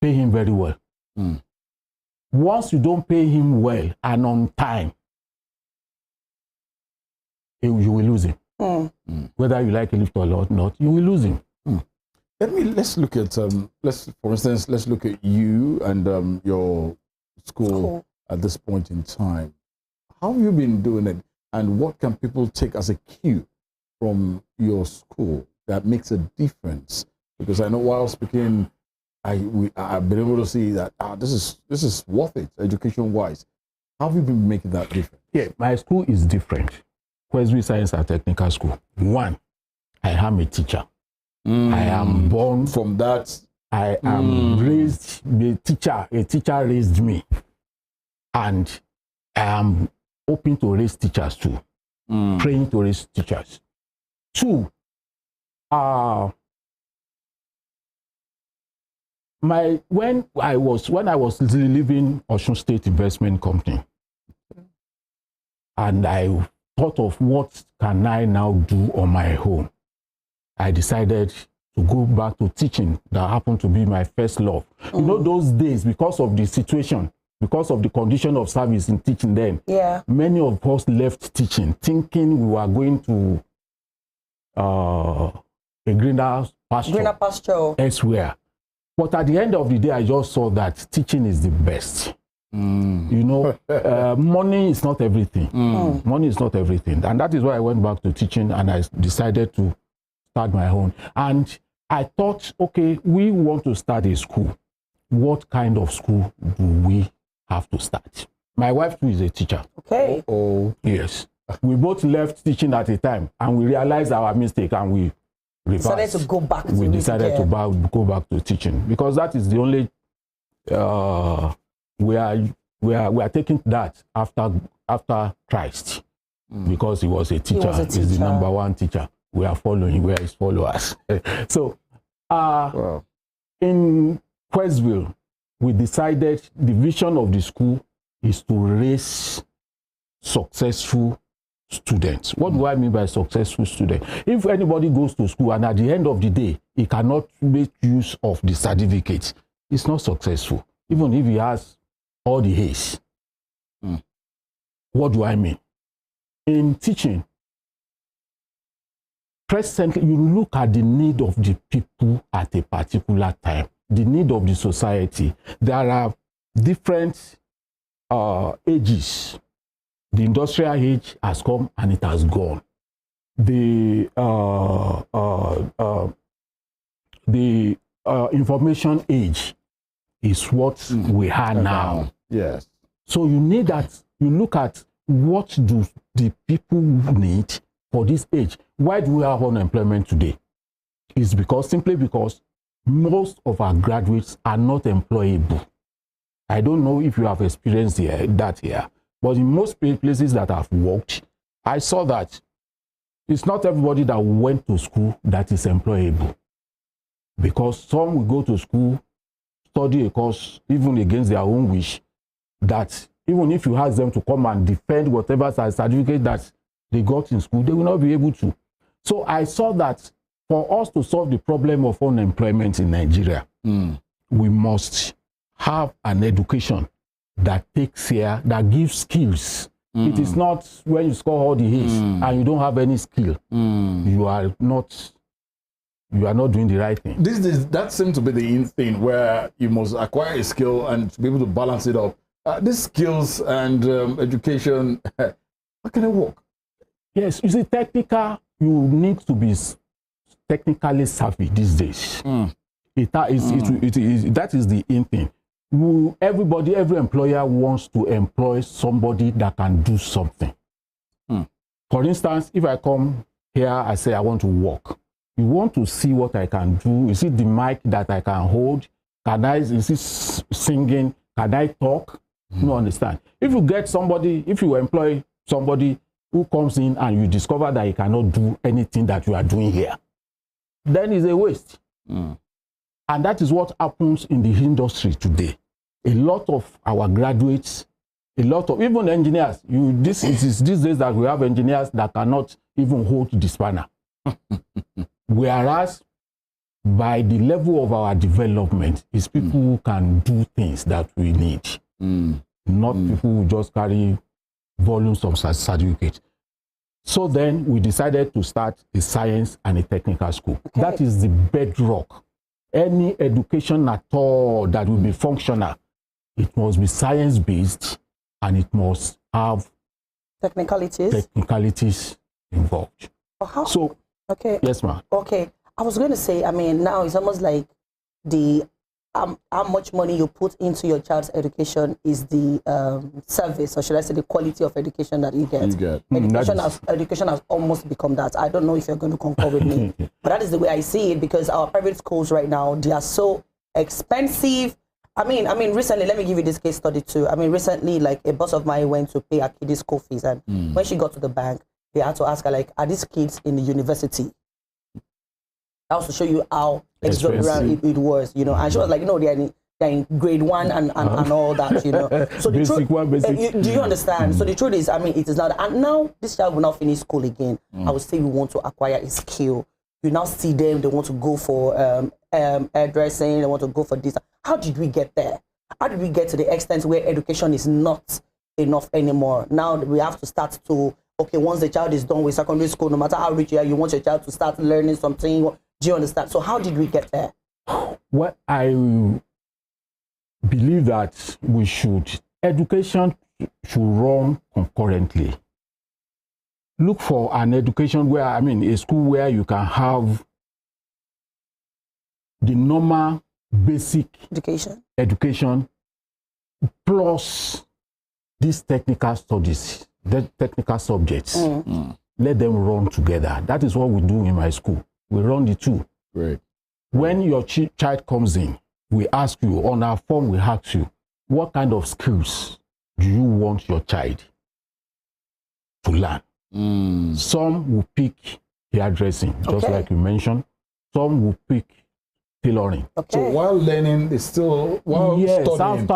pay him very well. Once you don't pay him well and on time, you will lose him. Whether you like it or not, you will lose him. Let's look at for instance, let's look at you and your school at this point in time. How have you been doing it? And what can people take as a cue from your school that makes a difference? Because I know while speaking, I've been able to see that this is worth it, education-wise. How have you been making that difference? Yeah, my school is different. Kwesri Science and Technical School. One, I am a teacher. I am born from that. I am raised a teacher. A teacher raised me, and I am hoping to raise teachers too, praying to raise teachers. Two, when I was leaving Osun State Investment Company, and I thought of what can I now do on my own. I decided to go back to teaching. That happened to be my first love. You know, those days, because of the situation, because of the condition of service in teaching then, many of us left teaching thinking we were going to a greener pasture elsewhere. But at the end of the day, I just saw that teaching is the best. You know, money is not everything. Money is not everything. And that is why I went back to teaching, and I decided to start my own. And I thought, okay, we want to start a school. What kind of school do we have to start? My wife too is a teacher. Okay. Oh, yes. We both left teaching at a time, and we realized our mistake, and we decided to go back. We decided to go back to teaching, because that is the only we are taking that after Christ, because he was a teacher. He's the number one teacher. We are following where his followers. So, in Questville, we decided the vision of the school is to raise successful students. What do I mean by successful student? If anybody goes to school and at the end of the day, he cannot make use of the certificate, it's not successful, even if he has all the A's. What do I mean? In teaching, presently, you look at the need of the people at a particular time, the need of the society. There are different ages. The industrial age has come and it has gone. The information age is what we are now. Yes. So you need that. You look at what do the people need for this age. Why do we have unemployment today? It's simply because most of our graduates are not employable. I don't know if you have experienced that here. But in most places that I've worked, I saw that it's not everybody that went to school that is employable. Because some will go to school, study a course, even against their own wish, that even if you ask them to come and defend whatever certificate that they got in school, they will not be able to. So I saw that for us to solve the problem of unemployment in Nigeria, we must have an education that takes care, that gives skills. It is not when you score all the A's and you don't have any skill, you are not doing the right thing. That seems to be the in thing, where you must acquire a skill and to be able to balance it up. These skills and education, how can it work? Yes, you see, you need to be technically savvy these days. That is the in thing. Every employer wants to employ somebody that can do something. For instance, if I come here, I say I want to work. You want to see what I can do. Is it the mic that I can hold? Is it singing? Can I talk? You understand? If you employ somebody who comes in and you discover that he cannot do anything that you are doing here, then it's a waste. And that is what happens in the industry today. A lot of our graduates, even engineers, this is these days that we have engineers that cannot even hold the spanner. Whereas by the level of our development, is people who can do things that we need, not people who just carry volumes of certificates. So then we decided to start a science and a technical school. Okay. That is the bedrock. Any education at all that will be functional, it must be science-based and it must have technicalities involved. So, okay. Yes, ma'am. Okay. I was going to say, I mean, now it's almost like the how much money you put into your child's education is the service, or should I say the quality of education that you get. Education has almost become that. I don't know if you're going to concur with me, but that is the way I see it, because our private schools right now, they are so expensive. I mean, recently, let me give you this case study too. I mean, recently, like a boss of mine went to pay her kid's school fees, and when she got to the bank, they had to ask her, like, are these kids in the university? That was to show you how exorbitant it was, you know. And she was like, no, they're in they're in grade 1 and all that, you know. So the Basic truth, one, basic. do you understand? So the truth is, I mean, it is not. And now this child will not finish school again. I would say you want to acquire a skill. You now see them, they want to go for hairdressing, they want to go for this. How did we get there? How did we get to the extent where education is not enough anymore? Now we have to start to, okay, once the child is done with secondary school, no matter how rich you are, you want your child to start learning something. Do you understand? So how did we get there? Well, I believe that education should run concurrently. Look for an education where, I mean, a school where you can have the normal basic education plus these technical studies, the technical subjects. Let them run together. That is what we do in my school. We run the two. Great. When your child comes in, we ask you, on our form, we ask you, what kind of skills do you want your child to learn? Some will pick hairdressing, just like you mentioned. Some will pick tailoring. So while learning is still, while studying.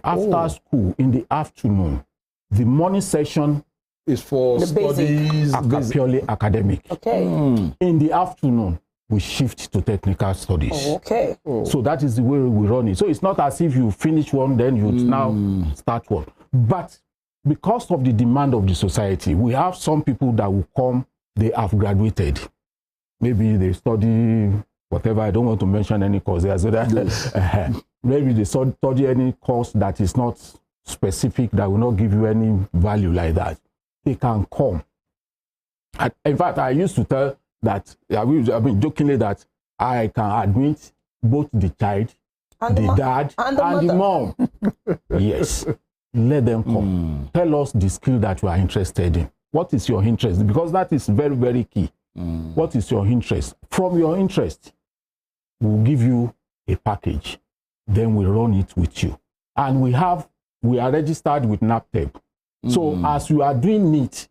After school, in the afternoon, the morning session is for studies, purely academic. In the afternoon, we shift to technical studies. So that is the way we run it. So it's not as if you finish one, then you now start one. But because of the demand of the society, we have some people that will come, they have graduated. Maybe they study whatever, I don't want to mention any course there. So that maybe they study any course that is not specific, that will not give you any value like that. They can come. In fact, I used to tell that, I mean, jokingly, that I can admit both the child, the dad, and the mom. Yes. Let them come. Tell us the skill that you are interested in. What is your interest? Because that is very, very key. What is your interest? From your interest, we'll give you a package. Then we run it with you. And we are registered with NAPTEP. So as you are doing it,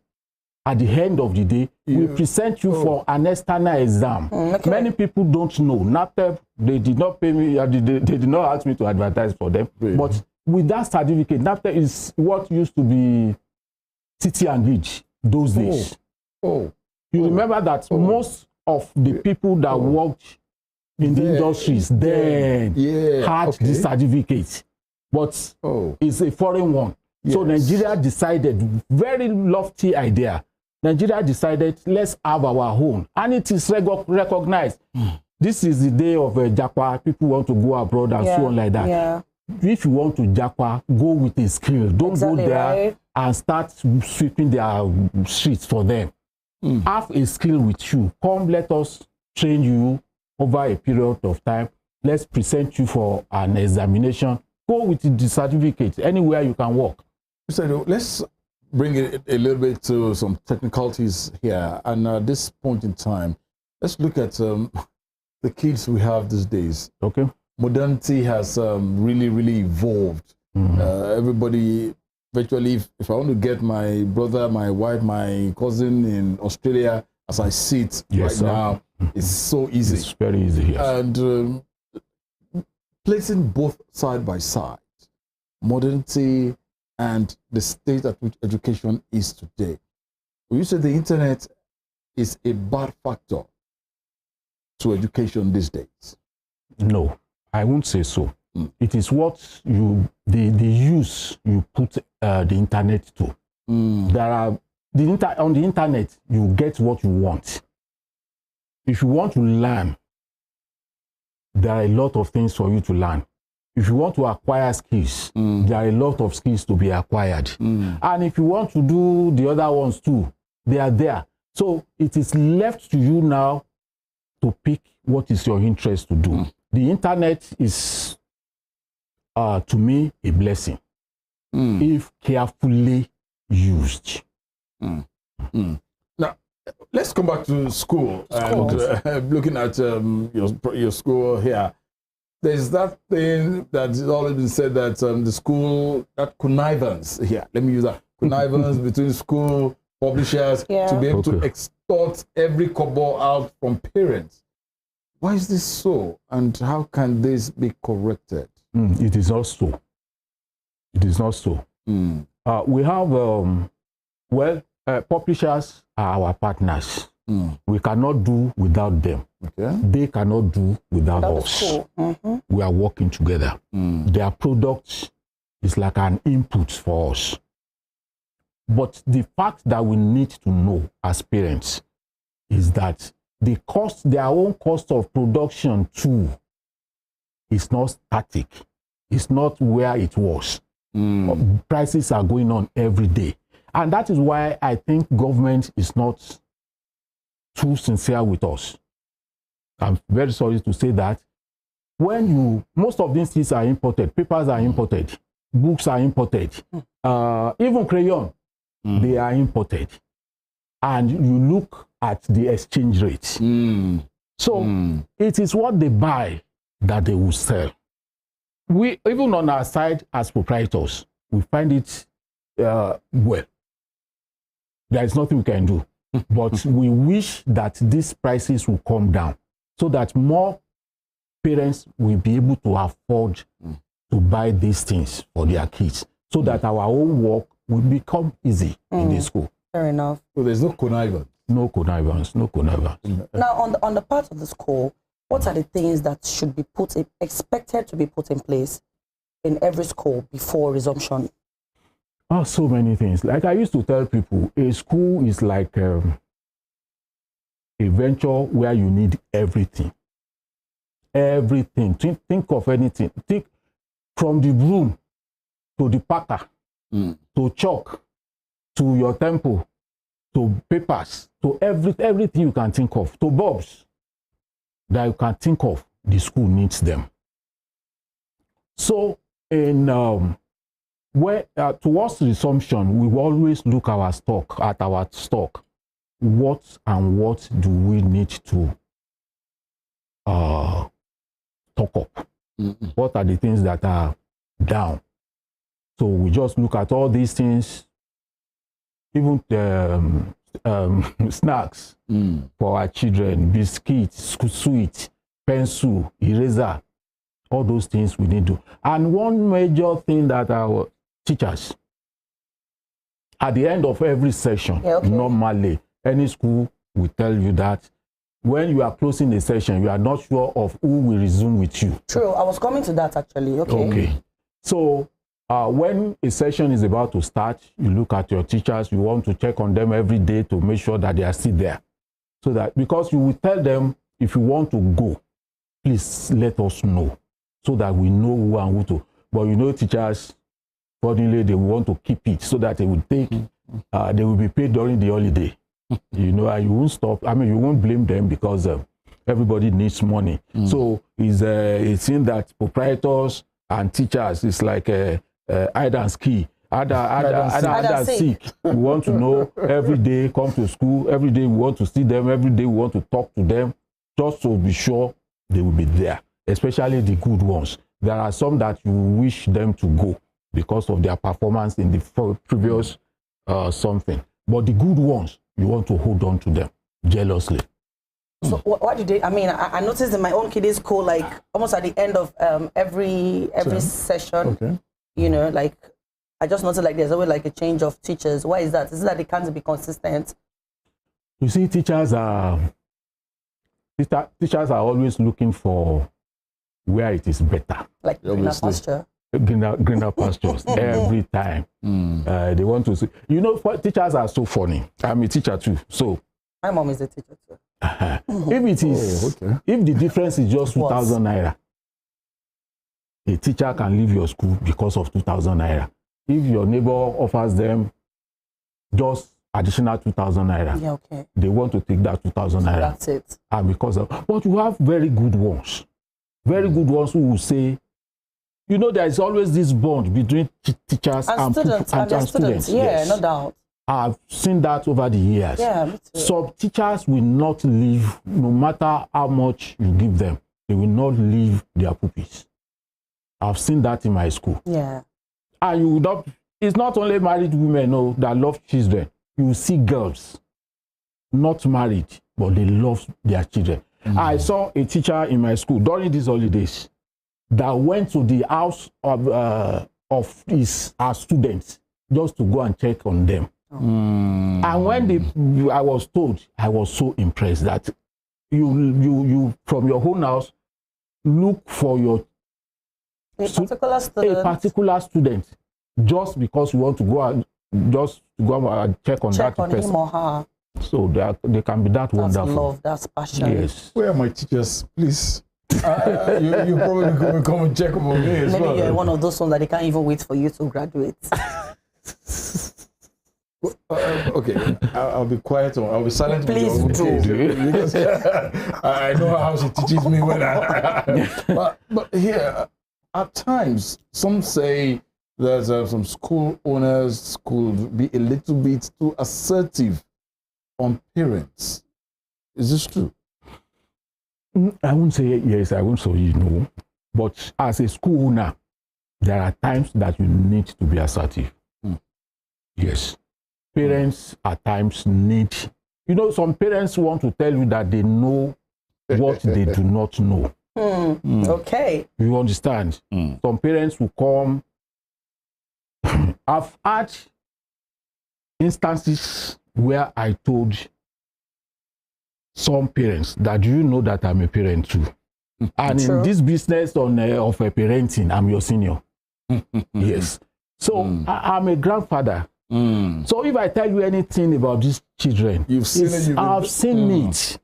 at the end of the day, we present you for an external exam. Many people don't know. NAPTEP, they did not pay me, they did not ask me to advertise for them. But with that certificate, NAPTEP is what used to be City and Ridge those days. You remember that most of the people that worked in the industries then had this certificate, but it's a foreign one. So Nigeria decided, very lofty idea, Nigeria decided, let's have our own. And it is recognized. This is the day of Japa. People want to go abroad and so on like that. If you want to Japa, go with a skill. Don't go there and start sweeping their streets for them. Have a skill with you. Come, let us train you over a period of time. Let's present you for an examination. Go with the certificate anywhere you can work. So let's bring it a little bit to some technicalities here. And at this point in time, let's look at the kids we have these days. Modernity has really, really evolved. Everybody, virtually, if I want to get my brother, my wife, my cousin in Australia, as I see it now, it's so easy. It's very easy, And placing both side by side, modernity and the state at which education is today. Will you say the internet is a bad factor to education these days? No, I won't say so. It is what the use you put the internet to. There are on the internet, you get what you want. If you want to learn, there are a lot of things for you to learn. If you want to acquire skills, there are a lot of skills to be acquired. And if you want to do the other ones too, they are there. So it is left to you now to pick what is your interest to do. The internet is, to me, a blessing if carefully used. Now, let's come back to school. And looking at your school here. There's that thing that's always been said that the school, that connivance here, let me use that, connivance between school publishers to be able to extort every kobo out from parents. Why is this so? And how can this be corrected? It is not so. It is not so. We have, publishers are our partners. We cannot do without them. Okay. They cannot do without That us. is cool. We are working together. Their product is like an input for us. But the fact that we need to know as parents is that the cost, their own cost of production too, is not static. It's not where it was. Prices are going on every day. And that is why I think government is not too sincere with us. I'm very sorry to say that. Most of these things are imported. Papers are imported. Books are imported. Even crayon, they are imported. And you look at the exchange rate. So it is what they buy that they will sell. We, even on our side as proprietors, we find it, well, there is nothing we can do. But we wish that these prices will come down so that more parents will be able to afford to buy these things for their kids, so that our own work will become easy in the school. Fair enough. So there's no connivance. No connivance, no connivance. Now, on the part of the school, what are the things that should be expected to be put in place in every school before resumption? Oh, so many things. Like I used to tell people, a school is like a venture where you need everything. Everything. Think of anything. Think from the broom to the packer, to chalk, to your temple, to papers, to everything you can think of, to bulbs that you can think of, the school needs them. So towards resumption, we always look at our stock. What do we need to stock up? What are the things that are down? So we just look at all these things, even snacks for our children, biscuits, sweet, pencil, eraser, all those things we need to. And one major thing that our teachers, at the end of every session, normally, any school will tell you that when you are closing the session, you are not sure of who will resume with you. True. I was coming to that actually. Okay. So when a session is about to start, you look at your teachers, you want to check on them every day to make sure that they are still there. So that, because you will tell them, if you want to go, please let us know so that we know who and who to. But you know, teachers, accordingly, they want to keep it so that they will take, they will be paid during the holiday. You know, and you won't stop. I mean, you won't blame them because everybody needs money. So it's in that proprietors and teachers, it's like hide and seek. Hide and seek. We want to know every day, come to school, every day we want to see them, every day we want to talk to them, just to be sure they will be there, especially the good ones. There are some that you wish them to go because of their performance in the previous something. But the good ones, you want to hold on to them jealously. So what did they, I mean, I noticed in my own kiddie school, like almost at the end of every session, you know, like I just noticed like there's always like a change of teachers. Why is that? Is it that they can't be consistent? You see, teachers are always looking for where it is better. Like greener pasture. Greener pastures every time. They want to see. You know, teachers are so funny. I'm a teacher too, so. My mom is a teacher too. If it is, if the difference is just 2,000 naira, a teacher can leave your school because of 2,000 naira. If your neighbor offers them just additional 2,000 naira, they want to take that 2,000 naira. That's it. And because of, but you have very good ones who will say, you know, there is always this bond between teachers and students. Yeah, yes. No doubt. I've seen that over the years. Yeah, me too. Some teachers will not leave, no matter how much you give them, they will not leave their pupils. I've seen that in my school. Yeah. And you would not, it's not only married women that love children. You see girls, not married, but they love their children. I saw a teacher in my school during these holidays. that went to the house of our students just to go and check on them. And when I was told, I was so impressed that you from your own house look for your a particular student just because you want to go and check on that person. Him or her. So they can be that wonderful. That's love, that's passion. Yes. Where are my teachers, please? You probably could come and check them on me as Maybe well. you're one of those ones that they can't even wait for you to graduate. Okay, I'll be quiet. I'll be silent. Please do. Because I know how she teaches me when but here, at times, some say there's some school owners could be a little bit too assertive on parents. Is this true? I wouldn't say yes, I wouldn't say no. But as a school owner, there are times that you need to be assertive. Yes. Parents at times need, some parents want to tell you that they know what they do not know. Okay. You understand? Some parents will come. I've had instances where I told some parents that, do you know that I'm a parent too? And in this business of parenting, I'm your senior. Yes. So I'm a grandfather. So if I tell you anything about these children, I've seen it,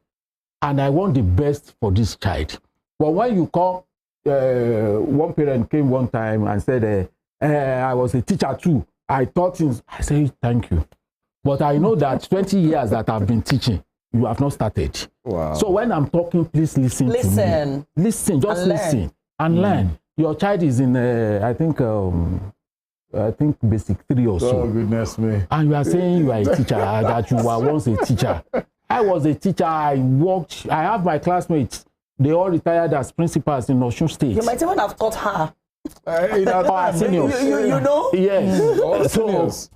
and I want the best for this child. But when you come, one parent came one time and said, I was a teacher too. I taught things. I said, thank you. But I know that 20 years that I've been teaching, you have not started. Wow. So when I'm talking, please listen to me. Listen, just listen and learn. Your child is in, I think basic 3 or so. Oh, goodness me. And you are saying you are a teacher, that you were once a teacher. I was a teacher. I worked. I have my classmates. They all retired as principals in Osun State. You might even have taught her. Our seniors. You know? Yes. All seniors.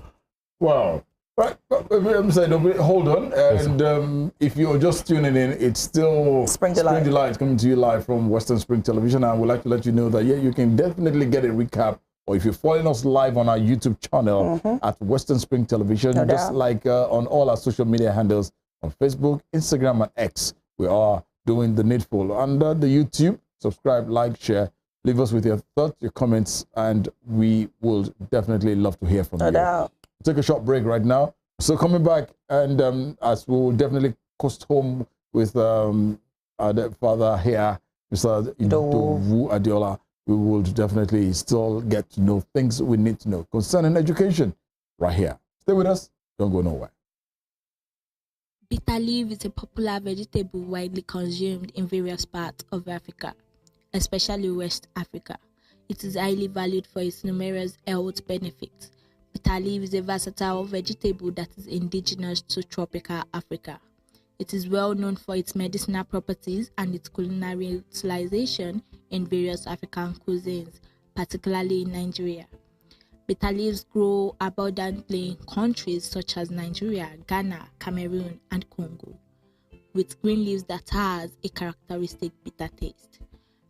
Wow. Right, I'm saying, hold on. And if you're just tuning in, it's still Spring Delight coming to you live from Western Spring Television. And I would like to let you know that, you can definitely get a recap, or if you're following us live on our YouTube channel at Western Spring Television, just like on all our social media handles on Facebook, Instagram, and X, we are doing the needful. Under the YouTube, subscribe, like, share, leave us with your thoughts, your comments, and we will definitely love to hear from you. Take a short break right now. So coming back, and as we will definitely coast home with our father here, Mr. Idowu Adiola, we will definitely still get to know things we need to know concerning education right here. Stay with us. Don't go nowhere. Bitter leaf is a popular vegetable widely consumed in various parts of Africa, especially West Africa. It is highly valued for its numerous health benefits. Bitter leaf is a versatile vegetable that is indigenous to tropical Africa. It is well known for its medicinal properties and its culinary utilization in various African cuisines, particularly in Nigeria. Bitter leaves grow abundantly in countries such as Nigeria, Ghana, Cameroon, and Congo, with green leaves that has a characteristic bitter taste.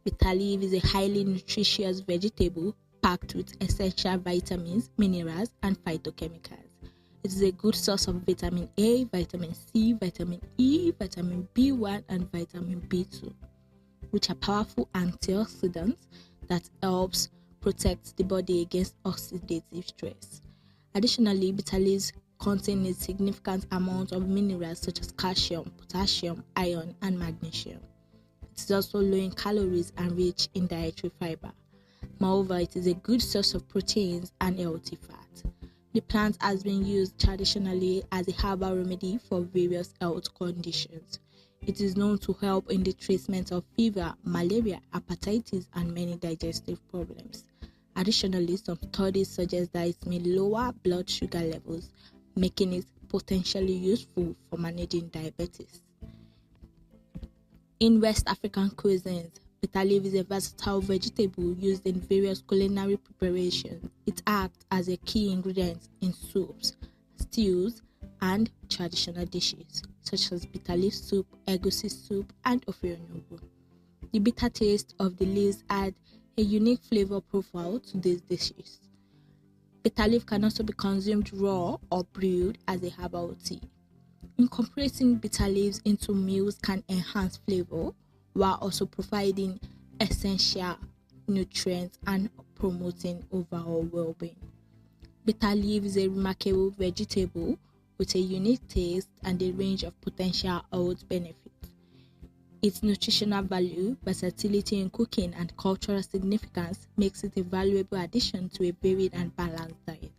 Bitter leaf is a highly nutritious vegetable packed with essential vitamins, minerals, and phytochemicals. It is a good source of vitamin A, vitamin C, vitamin E, vitamin B1, and vitamin B2, which are powerful antioxidants that helps protect the body against oxidative stress. Additionally, bitter leaves contain a significant amount of minerals such as calcium, potassium, iron, and magnesium. It is also low in calories and rich in dietary fiber. Moreover, it is a good source of proteins and healthy fat. The plant has been used traditionally as a herbal remedy for various health conditions. It is known to help in the treatment of fever, malaria, hepatitis, and many digestive problems. Additionally, some studies suggest that it may lower blood sugar levels, making it potentially useful for managing diabetes. In West African cuisines, bitter leaf is a versatile vegetable used in various culinary preparations. It acts as a key ingredient in soups, stews, and traditional dishes, such as bitter leaf soup, egusi soup, and ofe onugbu. The bitter taste of the leaves add a unique flavor profile to these dishes. Bitter leaf can also be consumed raw or brewed as a herbal tea. Incorporating bitter leaves into meals can enhance flavor while also providing essential nutrients and promoting overall well-being. Bitter leaf is a remarkable vegetable with a unique taste and a range of potential health benefits. Its nutritional value, versatility in cooking, and cultural significance makes it a valuable addition to a varied and balanced diet.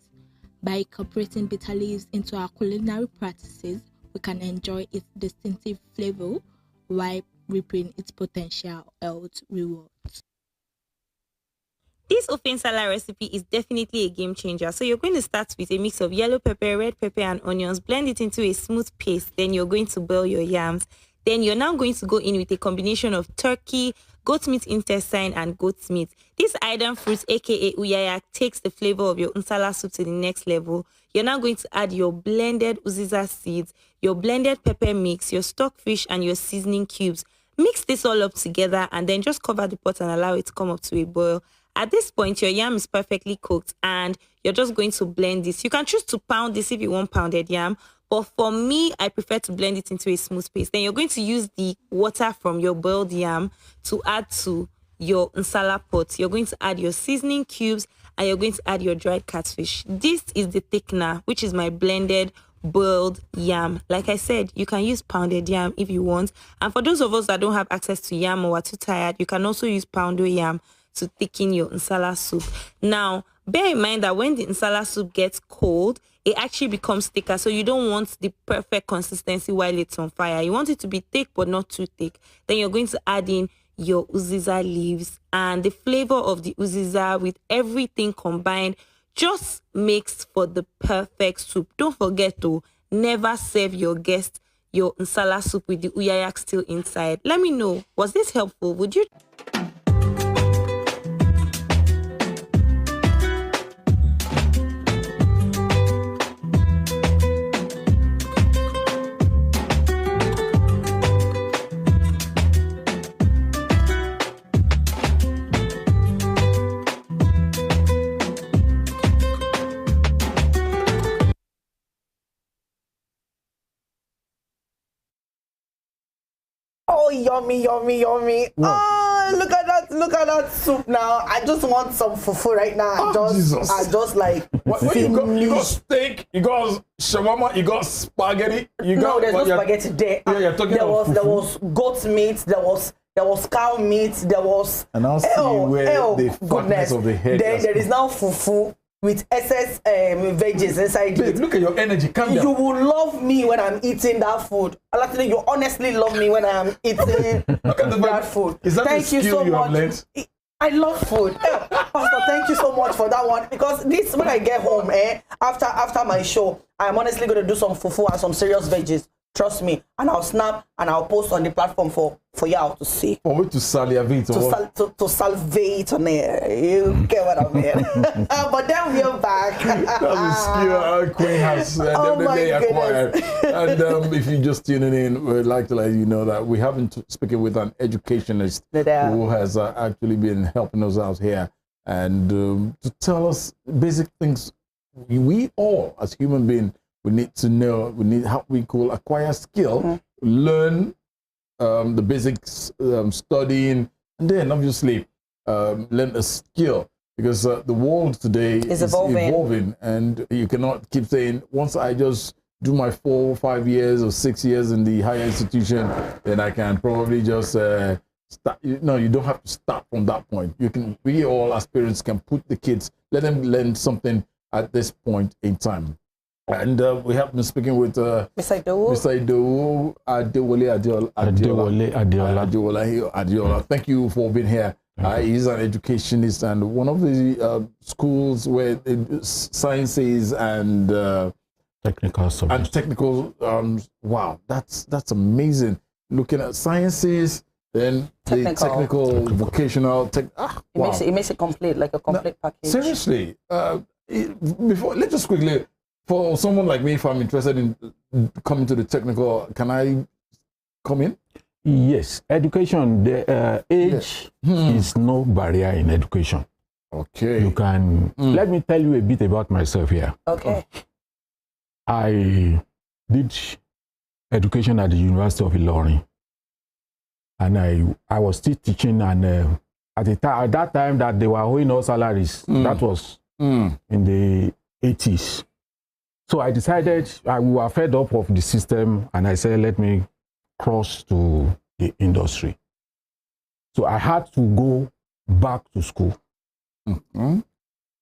By incorporating bitter leaves into our culinary practices, we can enjoy its distinctive flavor while reaping its potential health rewards. This ofe nsala recipe is definitely a game changer. So you're going to start with a mix of yellow pepper, red pepper, and onions. Blend it into a smooth paste. Then you're going to boil your yams. Then you're now going to go in with a combination of turkey, goat meat intestine, and goat meat. This item fruit, aka uyaya, takes the flavor of your nsala soup to the next level. You're now going to add your blended uziza seeds, your blended pepper mix, your stockfish, and your seasoning cubes. Mix this all up together and then just cover the pot and allow it to come up to a boil. At this point, your yam is perfectly cooked and you're just going to blend this. You can choose to pound this if you want pounded yam, but for me, I prefer to blend it into a smooth paste. Then you're going to use the water from your boiled yam to add to your nsala pot. You're going to add your seasoning cubes and you're going to add your dried catfish. This is the thickener, which is my blended boiled yam. Like I said, you can use pounded yam if you want. And for those of us that don't have access to yam or are too tired, you can also use poundo yam to thicken your nsala soup. Now, bear in mind that when the nsala soup gets cold, it actually becomes thicker. So you don't want the perfect consistency while it's on fire. You want it to be thick, but not too thick. Then you're going to add in your uziza leaves, and the flavor of the uziza with everything combined just makes for the perfect soup. Don't forget to never serve your guest your nsala soup with the uyayak still inside. Let me know, was this helpful? Would you? Oh, yummy, yummy, yummy. Oh, look at that soup now. I just want some fufu right now. Jesus. I just like What you got steak, you got shawarma, you got spaghetti. No, there's no spaghetti there. Yeah, you're talking there about was goat meat, there was cow meat, there was And I'll see where the fatness of the head. Then there is now fufu with excess veggies inside Babe, it. look at your energy. Calm down. You will love me when I'm eating that food. Actually, you honestly love me when I'm eating that food. Is that Thank the you skill so you have much. learned? I love food. Pastor, thank you so much for that one. Because this, when I get home, after my show, I'm honestly going to do some fufu and some serious veggies. Trust me. And I'll snap and I'll post on the platform for y'all to see. For me to salivate. To salivate on it. You get what I mean? But then we're back. That's a skill Queen has definitely acquired. And if you're just tuning in, we'd like to let you know that we have been speaking with an educationist who has actually been helping us out here and to tell us basic things we all as human beings we need to know. We need how we could acquire skill, learn the basics, studying, and then obviously learn a skill. Because the world today is evolving, and you cannot keep saying, once I just do my 4 or 5 years or 6 years in the higher institution, then I can probably just start. No, you don't have to start from that point. You can, we all as parents can put the kids, let them learn something at this point in time. And we have been speaking with Mr. Idowu Adiola. Thank you for being here. He's an educationist and one of the schools where sciences and technical subjects. And technical. Wow, that's amazing. Looking at sciences, then the technical vocational. It makes it complete, like a complete package. Seriously, before let's just quickly. For someone like me, if I'm interested in coming to the technical, can I come in? Yes, education, the age is no barrier in education. Okay. You can, let me tell you a bit about myself here. Okay. I did education at the University of Ilorin. And I was still teaching, and at that time that they were owing us salaries, that was in the 80s. So I decided we were fed up of the system, and I said, let me cross to the industry. So I had to go back to school.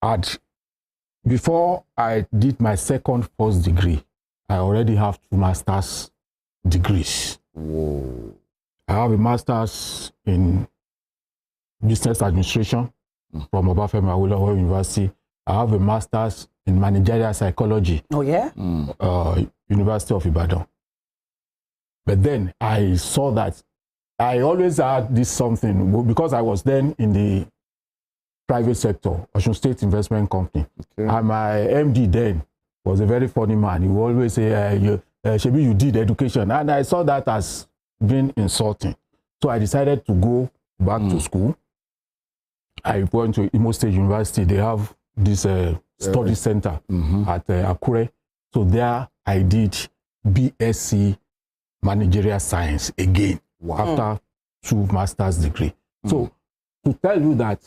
And before I did my first degree, I already have 2 master's degrees. Whoa. I have a master's in business administration from Obafemi Awolowo University. I have a master's in managerial psychology. Oh, yeah? University of Ibadan. But then I saw that I always had this something, because I was then in the private sector, Osun State Investment Company. Okay. And my MD then was a very funny man. He would always say, Shebi, you did education. And I saw that as being insulting. So I decided to go back to school. I went to Imo State University. They have this study center at Akure. So there I did BSc Managerial Science again after 2 master's degree. So to tell you that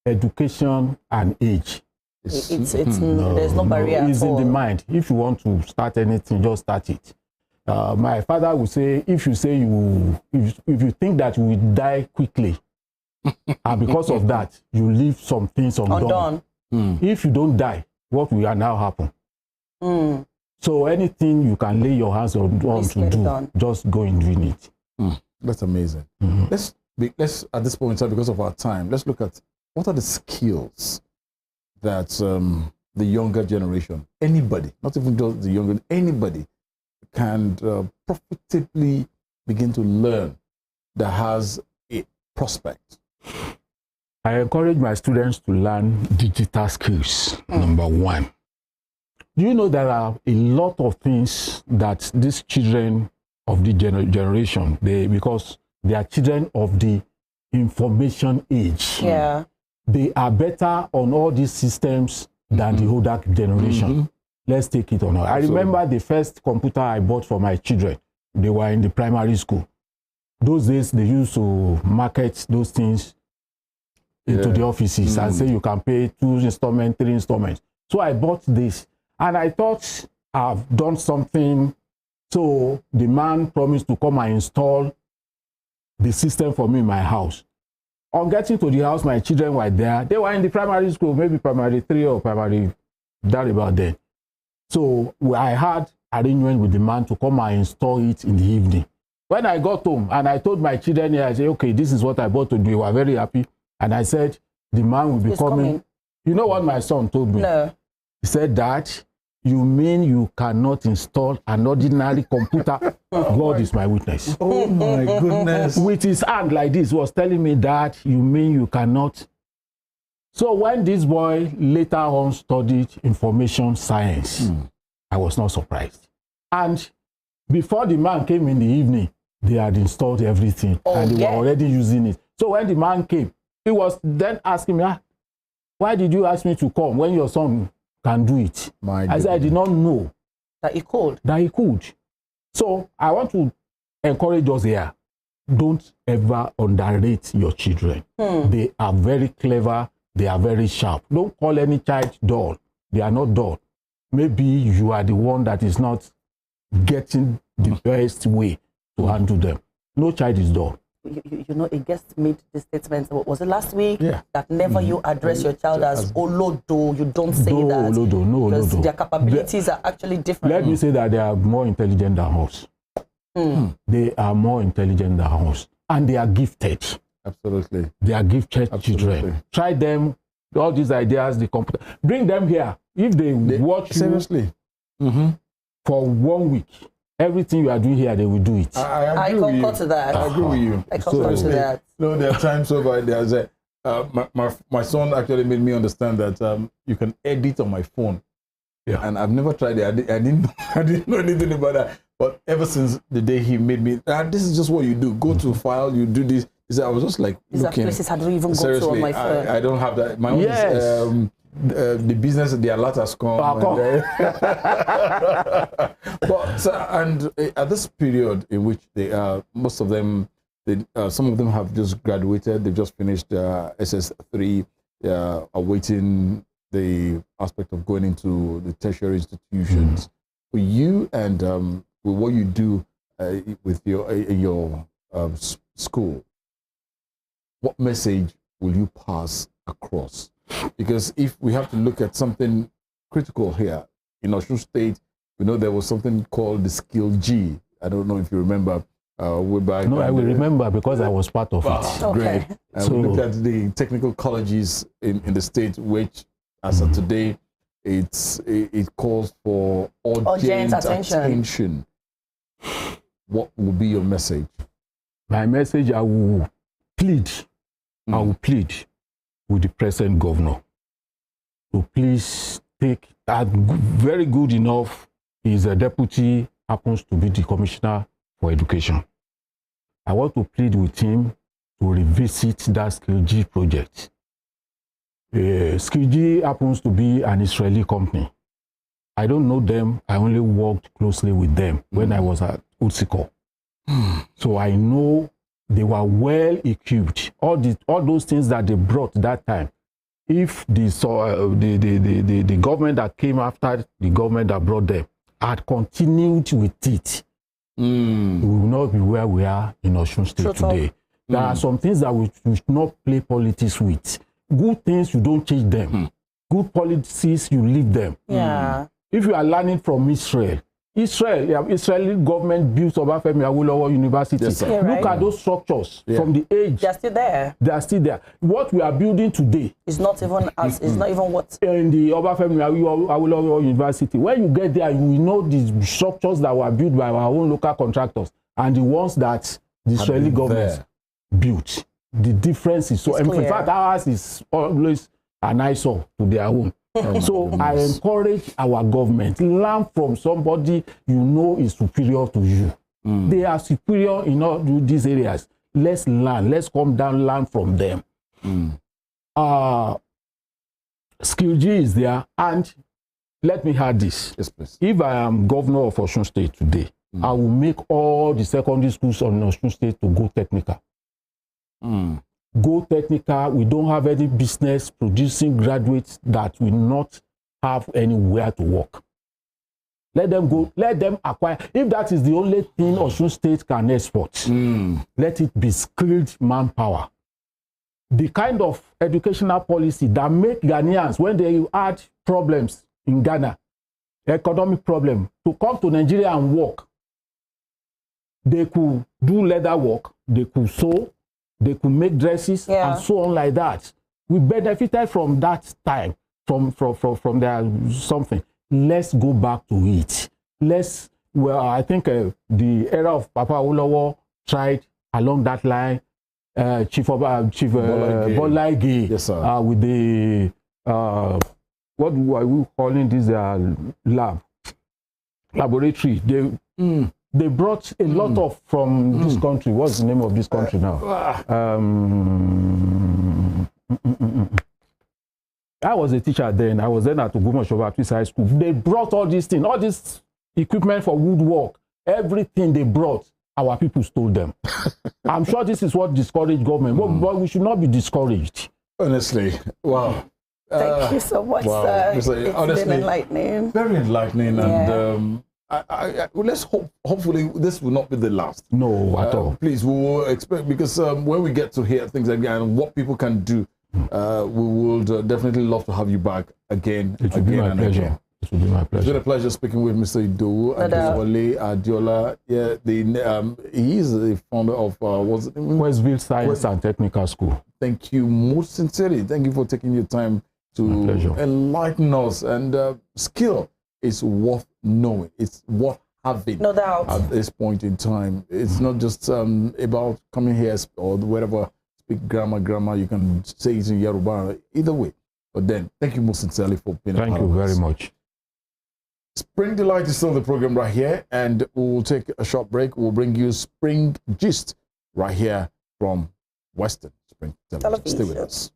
education and age, there's no barrier it's at all. in the mind. If you want to start anything, just start it. My father would say, if you think that you will die quickly, and because of that, you leave some things undone. If you don't die, what will now happen? So anything you can lay your hands on to do, just go and doing it. That's amazing. Let's at this point in time, because of our time, let's look at what are the skills that the younger generation, anybody, not even just the younger, anybody can profitably begin to learn that has a prospect. I encourage my students to learn digital skills, number 1. Do you know there are a lot of things that these children of the generation, because they are children of the information age. Yeah. They are better on all these systems than the older generation. Let's take it or not. I remember the first computer I bought for my children. They were in the primary school. Those days, they used to market those things into the offices and say you can pay 2 installments, 3 installments. So I bought this, and I thought I've done something. So the man promised to come and install the system for me in my house. On getting to the house, my children were there. They were in the primary school, maybe primary 3 or primary, that about then. So I had arrangement with the man to come and install it in the evening. When I got home and I told my children here, I said, okay, this is what I bought to do. They were very happy. And I said, the man will be coming. You know what my son told me? No. He said, Dad, you mean you cannot install an ordinary computer? God is my witness. Oh my goodness. With his hand like this, was telling me that you mean you cannot. So when this boy later on studied information science, I was not surprised. And before the man came in the evening, they had installed everything and they were already using it. So when the man came, he was then asking me, why did you ask me to come when your son can do it? I said, I did not know that he could. So I want to encourage us here. Don't ever underrate your children. They are very clever. They are very sharp. Don't call any child dull. They are not dull. Maybe you are the one that is not getting the best way to handle them. No child is dull. You know, a guest made this statement, was it last week? Yeah. That never you address your child as Olodo. You don't say No, that. Olodo, no, because Olodo. their capabilities are actually different. Let me say that they are more intelligent than us. They are more intelligent than us. And they are gifted. Absolutely. They are gifted children. Try them, all these ideas, the computer. Bring them here. If they watch seriously for 1 week, everything you are doing here, they will do it. I concur to that. I agree with you. I concur to that. No, there are times over there. My son actually made me understand that you can edit on my phone. Yeah. And I've never tried it. I didn't know anything about that. But ever since the day he made me, this is just what you do. Go to file, you do this. He said, I was just like, These are looking. places I don't even go to on Seriously, my phone. I don't have that. My own Yes. is, the business, the alert has come. But and at this period in which they most of them, some of them have just graduated. They've just finished SS3, awaiting the aspect of going into the tertiary institutions. For you and with what you do with your school, what message will you pass across? Because if we have to look at something critical here, in Osun State, we know there was something called the Skill G. I don't know if you remember way back. No, I will remember because I was part of it. Great. So we looked at the technical colleges in the state, which as of today, it calls for urgent attention. What will be your message? My message, I will plead with the present governor to please take that very good enough. His deputy happens to be the commissioner for education. I want to plead with him to revisit that Skill G project. Skill G happens to be an Israeli company. I don't know them. I only worked closely with them when I was at Utsiko. So I know they were well equipped. All those things that they brought that time. If the government that came after the government that brought them had continued with it, we will not be where we are in Osun State today. There are some things that we should not play politics with. Good things, you don't change them. Good policies, you leave them. Yeah. If you are learning from Israeli government built Obafemi Awolowo University. Yes, yeah, Look at those structures from the age. They're still there. They are still there. What we are building today It's not even as. It's not even what. in the Obafemi Awolowo University, when you get there, you will know the structures that were built by our own local contractors and the ones that the Israeli government built. The difference is so. In clear. fact, ours is always an eyesore to their own. So I encourage our government, learn from somebody you know is superior to you. They are superior in all these areas. Let's learn. Let's come down, learn from them. Skill G is there, and let me add this. Yes, please. If I am governor of Osun State today, I will make all the secondary schools on Osun State to go technical. Go technical. We don't have any business producing graduates that will not have anywhere to work. Let them go, let them acquire. If that is the only thing Osun State can export, let it be skilled manpower. The kind of educational policy that make Ghanaians, when they had problems in Ghana, economic problem, to come to Nigeria and work, they could do leather work, they could sew, they could make dresses, and so on like that. We benefited from that time, from their something. Let's go back to it. I think the era of Papa Awolowo tried along that line. Chief Bolaige, yes, sir. with the what are we calling this laboratory? They brought a lot of from this country. What's the name of this country now? I was a teacher then. I was then at Ogumosho Baptist High School. They brought all these things, all this equipment for woodwork, everything they brought. Our people stole them. I'm sure this is what discouraged government, but we should not be discouraged. Honestly, wow. Thank you so much, sir. It's been enlightening. Very enlightening, and let's hope. Hopefully, this will not be the last. No, at all. Please, we will expect, because when we get to hear things like that and what people can do, we would definitely love to have you back again. It will be my pleasure. Again. It will be my pleasure. It's been a pleasure speaking with Mr. Idowu Adewale Adiola. Yeah, he is the founder of Westville Science and Technical School. Thank you most sincerely. Thank you for taking your time to enlighten us. And skill is worth knowing. It's worth having. No doubt. At this point in time, it's not just about coming here or whatever. Speak grammar. You can say it in Yoruba. Either way. But then, thank you most sincerely for being a part of us. Thank you very much. Spring Delight is still the program right here, and we'll take a short break. We'll bring you Spring Gist right here from Western Spring Television. Stay with us.